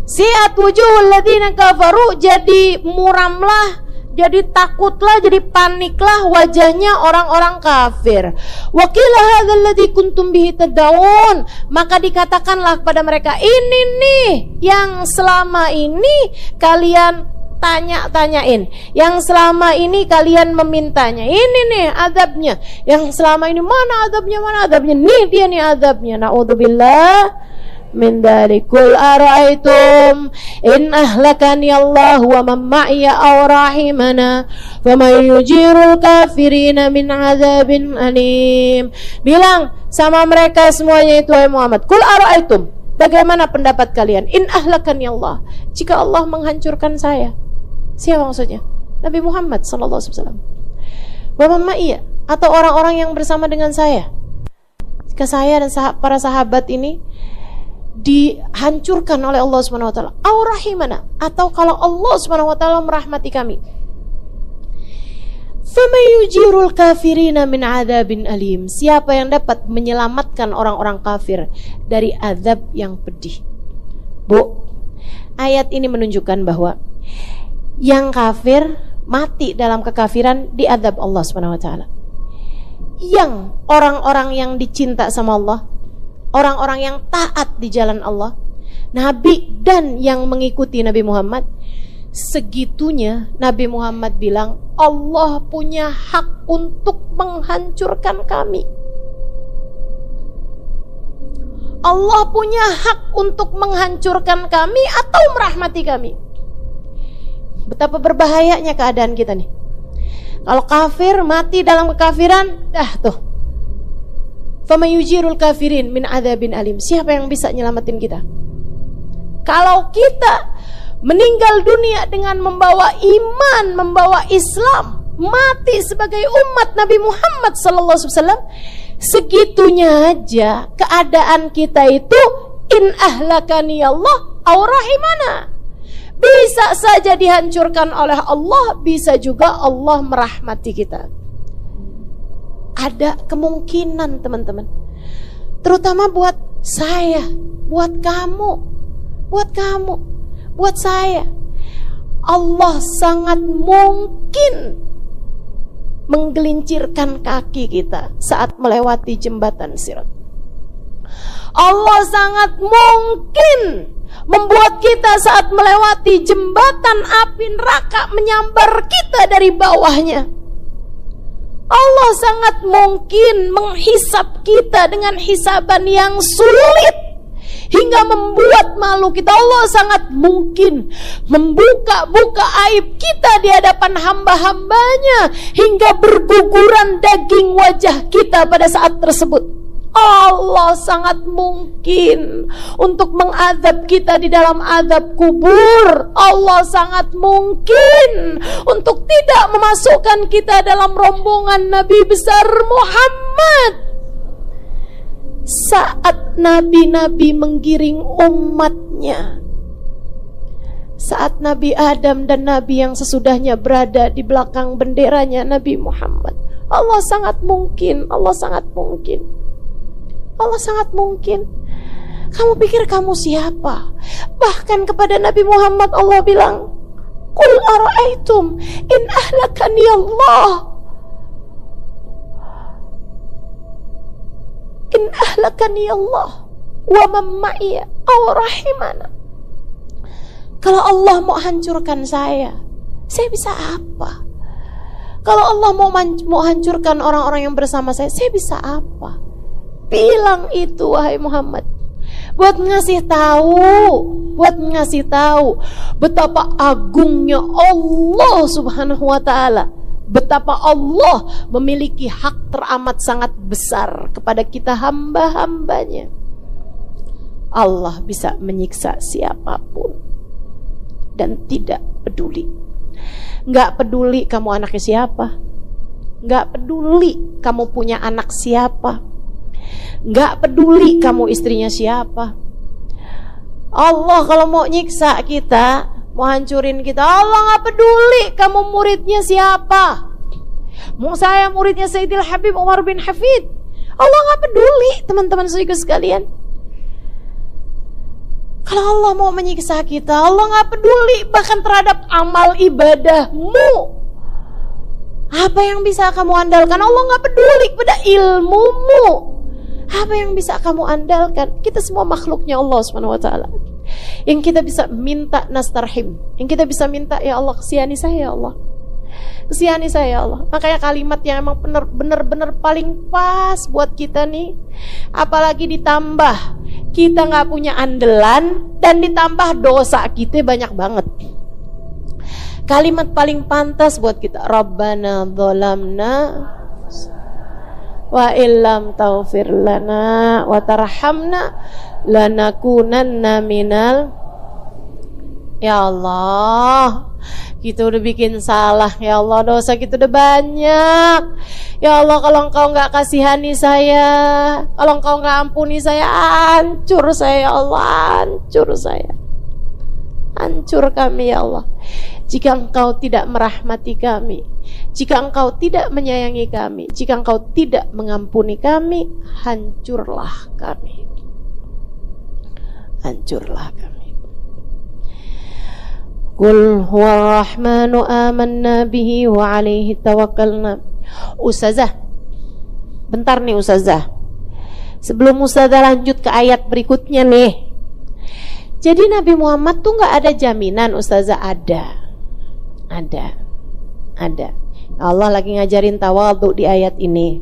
Si'at wujuhul ladzina kafaru, jadi muramlah, jadi takutlah, jadi paniklah wajahnya orang-orang kafir. Wa qila hadzal ladzi kuntum bihi tad'un, maka dikatakanlah kepada mereka, ini nih yang selama ini kalian tanya-tanyain, yang selama ini kalian memintanya. Ini nih adabnya, yang selama ini mana adabnya, nih dia nih adabnya. Na'udzubillah min dzalik. Qul ara'aytum in ahlakani Allah wa man ma'iya aw rahimana faman yujirul kafirina min adzabin alim. Bilang sama mereka semuanya itu, wahai Muhammad, qul ara'aytum, bagaimana pendapat kalian, in ahlakani Allah, jika Allah menghancurkan saya. Siapa maksudnya? Nabi Muhammad sallallahu alaihi wasallam. Wa man ma'iya, atau orang-orang yang bersama dengan saya. Jika saya dan para sahabat ini dihancurkan oleh Allah Subhanahu wa taala, aw rahimana, atau kalau Allah Subhanahu wa taala merahmati kami. Faman yujirul kafirina min adzabin alim, siapa yang dapat menyelamatkan orang-orang kafir dari azab yang pedih. Bu, ayat ini menunjukkan bahwa yang kafir mati dalam kekafiran diazab Allah Subhanahu wa taala. Yang orang-orang yang dicinta sama Allah, orang-orang yang taat di jalan Allah, Nabi dan yang mengikuti Nabi Muhammad, segitunya Nabi Muhammad bilang, Allah punya hak untuk menghancurkan kami. Allah punya hak untuk menghancurkan kami atau merahmati kami. Betapa berbahayanya keadaan kita nih. Kalau kafir mati dalam kekafiran, dah tuh. Fama yujirul kafirin min adzabin alim. Siapa yang bisa nyelamatin kita? Kalau kita meninggal dunia dengan membawa iman, membawa Islam, mati sebagai umat Nabi Muhammad sallallahu alaihi wasallam, segitunya aja keadaan kita itu, in ahlakani Allah aw rahimana. Bisa saja dihancurkan oleh Allah, bisa juga Allah merahmati kita. Ada kemungkinan teman-teman, terutama buat saya, buat kamu, buat saya. Allah sangat mungkin menggelincirkan kaki kita saat melewati jembatan Sirat. Allah sangat mungkin membuat kita saat melewati jembatan api neraka menyambar kita dari bawahnya. Allah sangat mungkin menghisab kita dengan hisaban yang sulit, hingga membuat malu kita. Allah sangat mungkin membuka-buka aib kita di hadapan hamba-hambanya hingga berguguran daging wajah kita pada saat tersebut. Allah sangat mungkin untuk mengadab kita di dalam adab kubur. Allah sangat mungkin untuk tidak memasukkan kita dalam rombongan Nabi besar Muhammad. Saat nabi-nabi menggiring umatnya, saat Nabi Adam dan Nabi yang sesudahnya berada di belakang benderanya Nabi Muhammad, Allah sangat mungkin, Allah sangat mungkin, Allah sangat mungkin. Kamu pikir kamu siapa? Bahkan kepada Nabi Muhammad Allah bilang, Qul ara'aitum in ahlakani Allah, in ahlakani Allah wa man ma'iya aw rahimana. Kalau Allah mau hancurkan saya bisa apa? Kalau Allah mau hancurkan orang-orang yang bersama saya bisa apa? Bilang itu wahai Muhammad, buat ngasih tahu betapa agungnya Allah Subhanahu wa taala, betapa Allah memiliki hak teramat sangat besar kepada kita hamba-hambanya. Allah bisa menyiksa siapapun dan tidak peduli. Gak peduli kamu anaknya siapa, gak peduli kamu punya anak siapa, gak peduli kamu istrinya siapa. Allah kalau mau nyiksa kita, mau hancurin kita, Allah gak peduli kamu muridnya siapa. Mau saya muridnya Sayyidil Habib Umar bin Hafid, Allah gak peduli teman-teman saudara sekalian. Kalau Allah mau menyiksa kita, Allah gak peduli bahkan terhadap amal ibadahmu. Apa yang bisa kamu andalkan? Allah gak peduli pada ilmumu. Apa yang bisa kamu andalkan? Kita semua makhluknya Allah SWT. Yang kita bisa minta nastarhim, yang kita bisa minta, ya Allah kesihani saya ya Allah, kesihani saya ya Allah. Makanya kalimat yang emang bener-bener paling pas buat kita nih. Apalagi ditambah kita gak punya andalan dan ditambah dosa kita banyak banget. Kalimat paling pantas buat kita, Rabbana dzalamna wa illam taghfir lana wa tarhamna lanakunanna minal. Ya Allah, kita udah bikin salah ya Allah, dosa kita udah banyak ya Allah. Kalau Engkau gak kasihani saya, kalau Engkau gak ampuni saya, hancur saya ya Allah, hancur saya, hancur kami ya Allah. Jika Engkau tidak merahmati kami, jika Engkau tidak menyayangi kami, jika Engkau tidak mengampuni kami, hancurlah kami, hancurlah kami. Qul huwa rahmanu amanna bihi wa alaihi tawakkalna. Ustazah, bentar nih Ustazah, sebelum Ustazah lanjut ke ayat berikutnya nih. Jadi Nabi Muhammad tuh gak ada jaminan Ustazah? Ada. Allah lagi ngajarin tawadhu di ayat ini.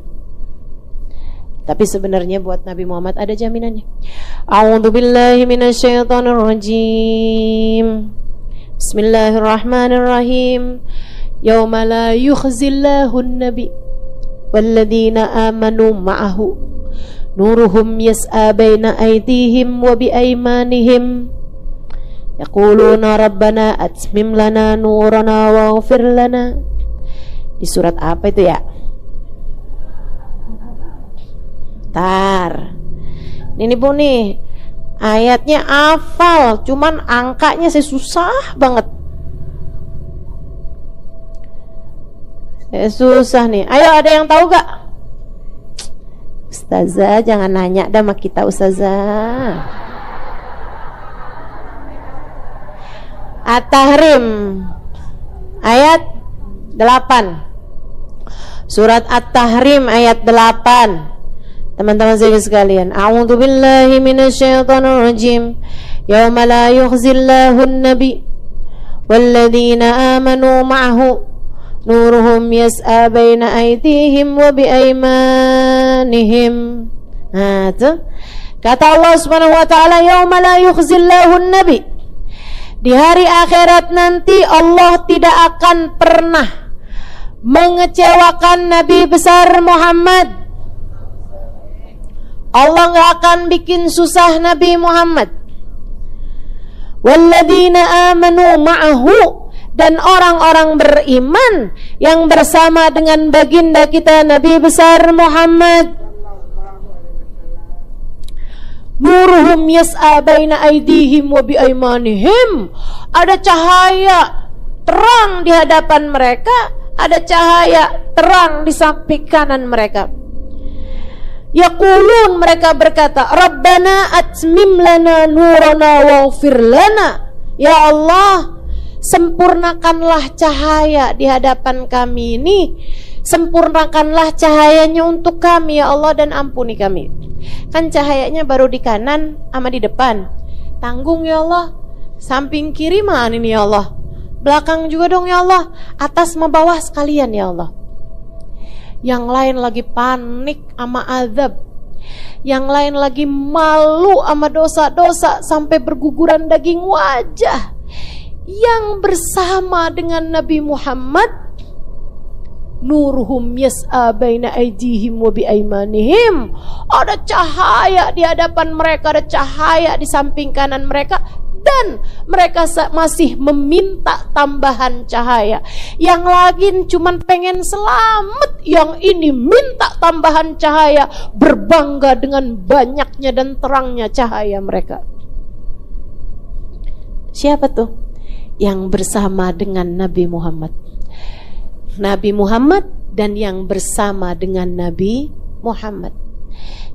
Tapi sebenarnya buat Nabi Muhammad ada jaminannya. A'udzubillahi minasyaitonir rajim. Bismillahirrahmanirrahim. Yauma la yukhzillahu an-nabi walladzina amanu ma'ahu nuruhum yas'a baina aydihim wa biaymanihim yaquluna rabbana atmim lana nurana waghfir lana. Di surat apa itu ya? Ini Bu nih, ayatnya hafal, cuman angkanya saya susah banget. Susah nih. Ayo, ada yang tahu gak? Ustazah jangan nanya dah sama kita Ustazah. At-Tahrim ayat 8. Surat At-Tahrim ayat 8. Teman-teman saya sekalian, a'udzubillahi minasyaitonir rajim. Yauma la yukhzillahu an-nabi walladzina amanu ma'ahu nuruhum yas'a baina aydihim wa biaymanihim. Nah, tuh Kata Allah Subhanahu wa taala, "Yauma la yukhzillahu an-nabi." Di hari akhirat nanti Allah tidak akan pernah mengecewakan Nabi besar Muhammad. Allah gak akan bikin susah Nabi Muhammad. Walladzina amanu ma'ahu, dan orang-orang beriman yang bersama dengan baginda kita Nabi besar Muhammad. Nuruhum yas'a baina aydihim wa biaymanihim. Ada cahaya terang di hadapan mereka, ada cahaya terang di samping kanan mereka. Yaqulun, mereka berkata, Rabbana atmim lana nurana waghfir lana. Ya Allah, sempurnakanlah cahaya di hadapan kami ini. Sempurnakanlah cahayanya untuk kami ya Allah, dan ampuni kami. Kan cahayanya baru di kanan sama di depan. Tanggung ya Allah. Samping kiri mana ini ya Allah? Belakang juga dong ya Allah. Atas sama bawah sekalian ya Allah. Yang lain lagi panik sama azab, yang lain lagi malu sama dosa-dosa sampai berguguran daging wajah. Yang bersama dengan Nabi Muhammad, nuruhum yas'a baina aydihim wa biaymanihim. Ada cahaya di hadapan mereka, ada cahaya di samping kanan mereka, dan mereka masih meminta tambahan cahaya. Yang lagi cuman pengen selamat, yang ini minta tambahan cahaya, berbangga dengan banyaknya dan terangnya cahaya mereka. Siapa tuh? Yang bersama dengan Nabi Muhammad. Nabi Muhammad dan yang bersama dengan Nabi Muhammad.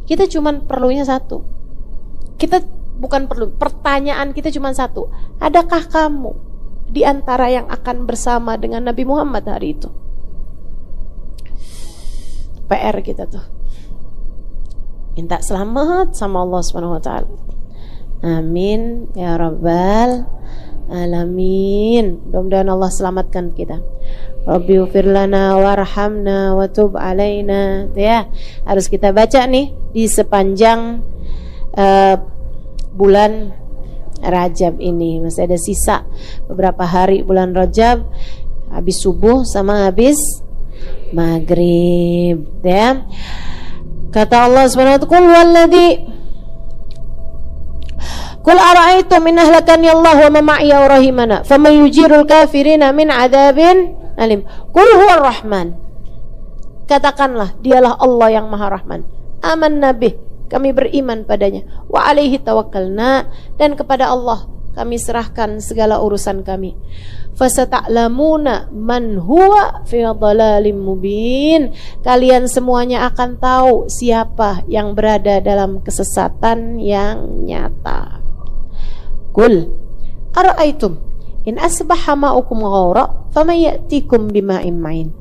Kita cuman perlunya satu. Pertanyaan kita cuma satu. Adakah kamu di antara yang akan bersama dengan Nabi Muhammad hari itu? PR kita tuh. Minta selamat sama Allah Subhanahu wa taala. Amin ya rabbal alamin. Mudah-mudahan Allah selamatkan kita. Rabbi ighfir lana warhamna wa tub alaina. Ya, harus kita baca nih di sepanjang bulan Rajab ini. Masih ada sisa beberapa hari bulan Rajab, habis subuh sama habis maghrib ya. Kata Allah Subhanahu wa ta'ala, Qul ara'aytum in ahlakani Allah wa man ma'iya wa rahimana faman yujirul kafirina min adzabin alim. Qul huwar rahman. Katakanlah, dialah Allah yang Maha Rahman. Amanna bih, kami beriman padanya. Wa alaihi tawakkalna, dan kepada Allah kami serahkan segala urusan kami. Fasata'lamuna man huwa fi dhalalim mubin. Kalian semuanya akan tahu siapa yang berada dalam kesesatan yang nyata. Qul ara'aytum in asbaha ma'ukum ghaura faman ya'tikum bima'in ma'in.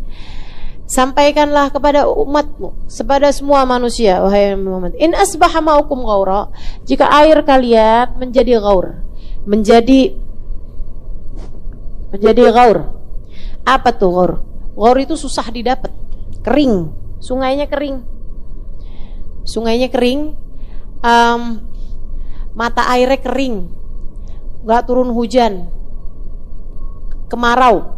Sampaikanlah kepada umatmu, kepada semua manusia, wahai Muhammad, in asbaha ma'ukum ghaura, jika air kalian menjadi ghaur, menjadi ghaur. Apa tuh ghaur? Ghaur itu susah didapat, kering, sungainya kering, mata airnya kering, gak turun hujan, kemarau.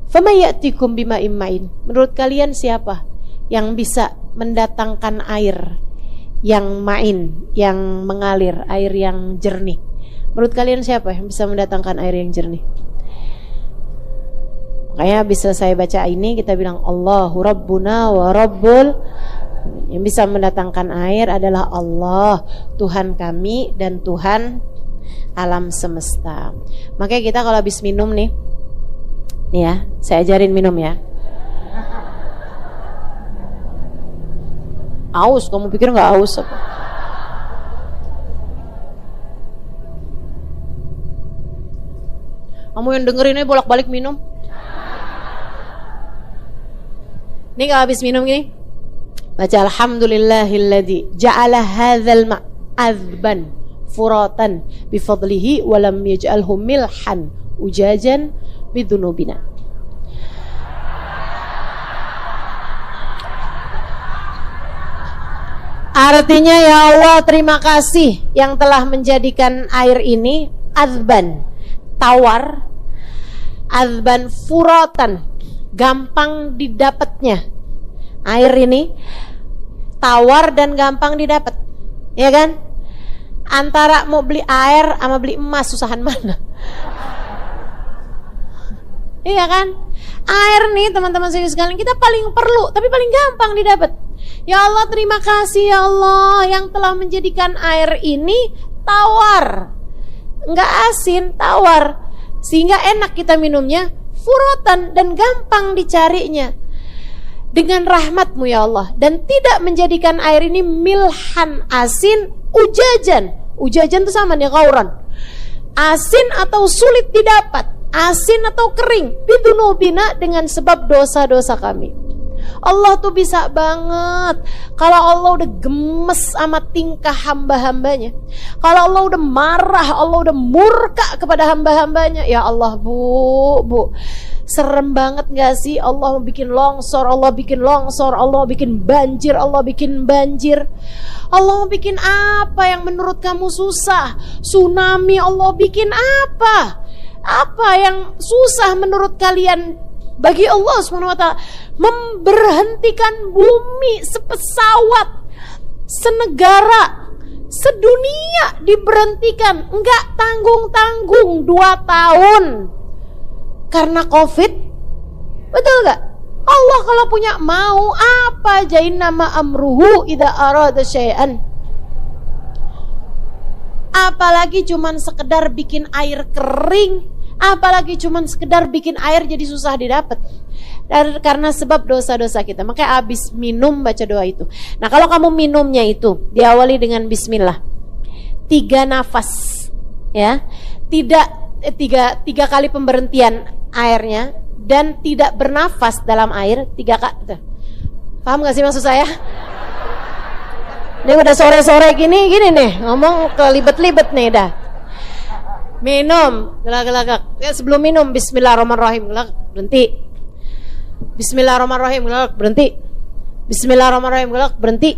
Faman ya'tikum bima'in ma'in. Menurut kalian siapa yang bisa mendatangkan air yang ma'in, yang mengalir, air yang jernih? Menurut kalian siapa yang bisa mendatangkan air yang jernih? Makanya bisa saya baca ini, kita bilang Allahu Rabbuna wa Rabbul. Yang bisa mendatangkan air adalah Allah, Tuhan kami dan Tuhan alam semesta. Makanya kita kalau habis minum nih ya, saya ajarin minum ya. Aus, kamu pikir gak aus apa? Kamu yang dengerin aja bolak-balik minum. Nih kalau habis minum gini, baca alhamdulillahilladzi ja'ala hadzal ma'adzban furatan bifadlihi wa lam yaj'alhu milhan ujajan bidunubina. Artinya ya Allah terima kasih yang telah menjadikan air ini azban, tawar, azban furatan, gampang didapatnya. Air ini tawar dan gampang didapat, ya kan? Antara mau beli air sama beli emas, susahan mana? Iya kan? Air nih teman-teman sekalian kita paling perlu, tapi paling gampang didapat. Ya Allah terima kasih ya Allah yang telah menjadikan air ini tawar, nggak asin, tawar, sehingga enak kita minumnya, furotan dan gampang dicarinya. Dengan rahmat-Mu ya Allah, dan tidak menjadikan air ini milhan, asin, ujajan. Ujajan itu sama nih kauran, asin atau sulit didapat, asin atau kering, bidunubina, dengan sebab dosa-dosa kami. Allah tuh bisa banget. Kalau Allah udah gemes sama tingkah hamba-hambanya, kalau Allah udah marah, Allah udah murka kepada hamba-hambanya, ya Allah bu, serem banget gak sih? Allah bikin longsor, Allah bikin longsor, Allah bikin banjir, Allah bikin banjir. Allah bikin apa yang menurut kamu susah? Tsunami Allah bikin apa? Apa yang susah menurut kalian? Bagi Allah SWT memberhentikan bumi sepesawat, senegara, sedunia diberhentikan, enggak tanggung-tanggung 2 tahun karena COVID. Betul gak? Allah kalau punya mau apa aja, innama amruhu idza arada syai'an. Apalagi cuman sekedar bikin air kering, apalagi cuman sekedar bikin air jadi susah didapat. Dan karena sebab dosa-dosa kita, makanya habis minum baca doa itu. Nah kalau kamu minumnya itu diawali dengan bismillah, 3 nafas, ya, tidak 3 kali pemberhentian airnya, dan tidak bernafas dalam air 3 kali. Paham gak sih maksud saya? Ini udah sore-sore gini nih, ngomong kelibet-libet nih dah. Minum, gelak-gelak. Ya, sebelum minum bismillahirrahmanirrahim, gelak, berhenti. Bismillahirrahmanirrahim, gelak, berhenti. Bismillahirrahmanirrahim, gelak, berhenti.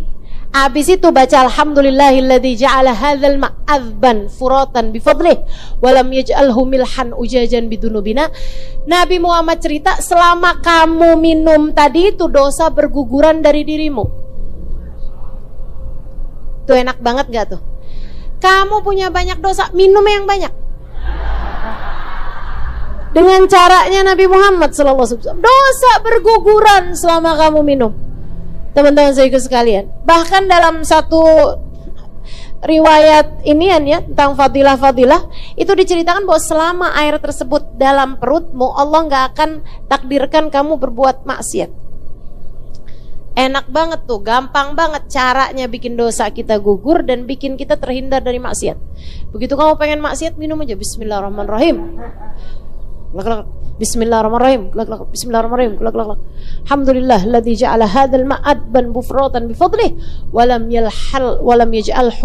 Habis itu baca alhamdulillahilladzi ja'ala hadzal ma'adzban furatan bifadlih wa lam yaj'alhu milhan ujajan bidunubina. Nabi Muhammad cerita, selama kamu minum tadi itu dosa berguguran dari dirimu. Tuh enak banget gak tuh? Kamu punya banyak dosa, minum yang banyak. Dengan caranya Nabi Muhammad SAW, dosa berguguran selama kamu minum. Teman-teman saya sekalian, bahkan dalam satu riwayat inian ya tentang fadilah-fadilah itu diceritakan bahwa selama air tersebut dalam perutmu, Allah gak akan takdirkan kamu berbuat maksiat. Enak banget tuh, gampang banget caranya bikin dosa kita gugur dan bikin kita terhindar dari maksiat. Begitu kamu pengen maksiat, minum aja bismillahirrahmanirrahim. Bismillahirrahmanirrahim. Bismillahirrahmanirrahim. Alhamdulillah alladzi ja'ala hadzal ma'adban bufratan bifadlih wa lam yaj'alhu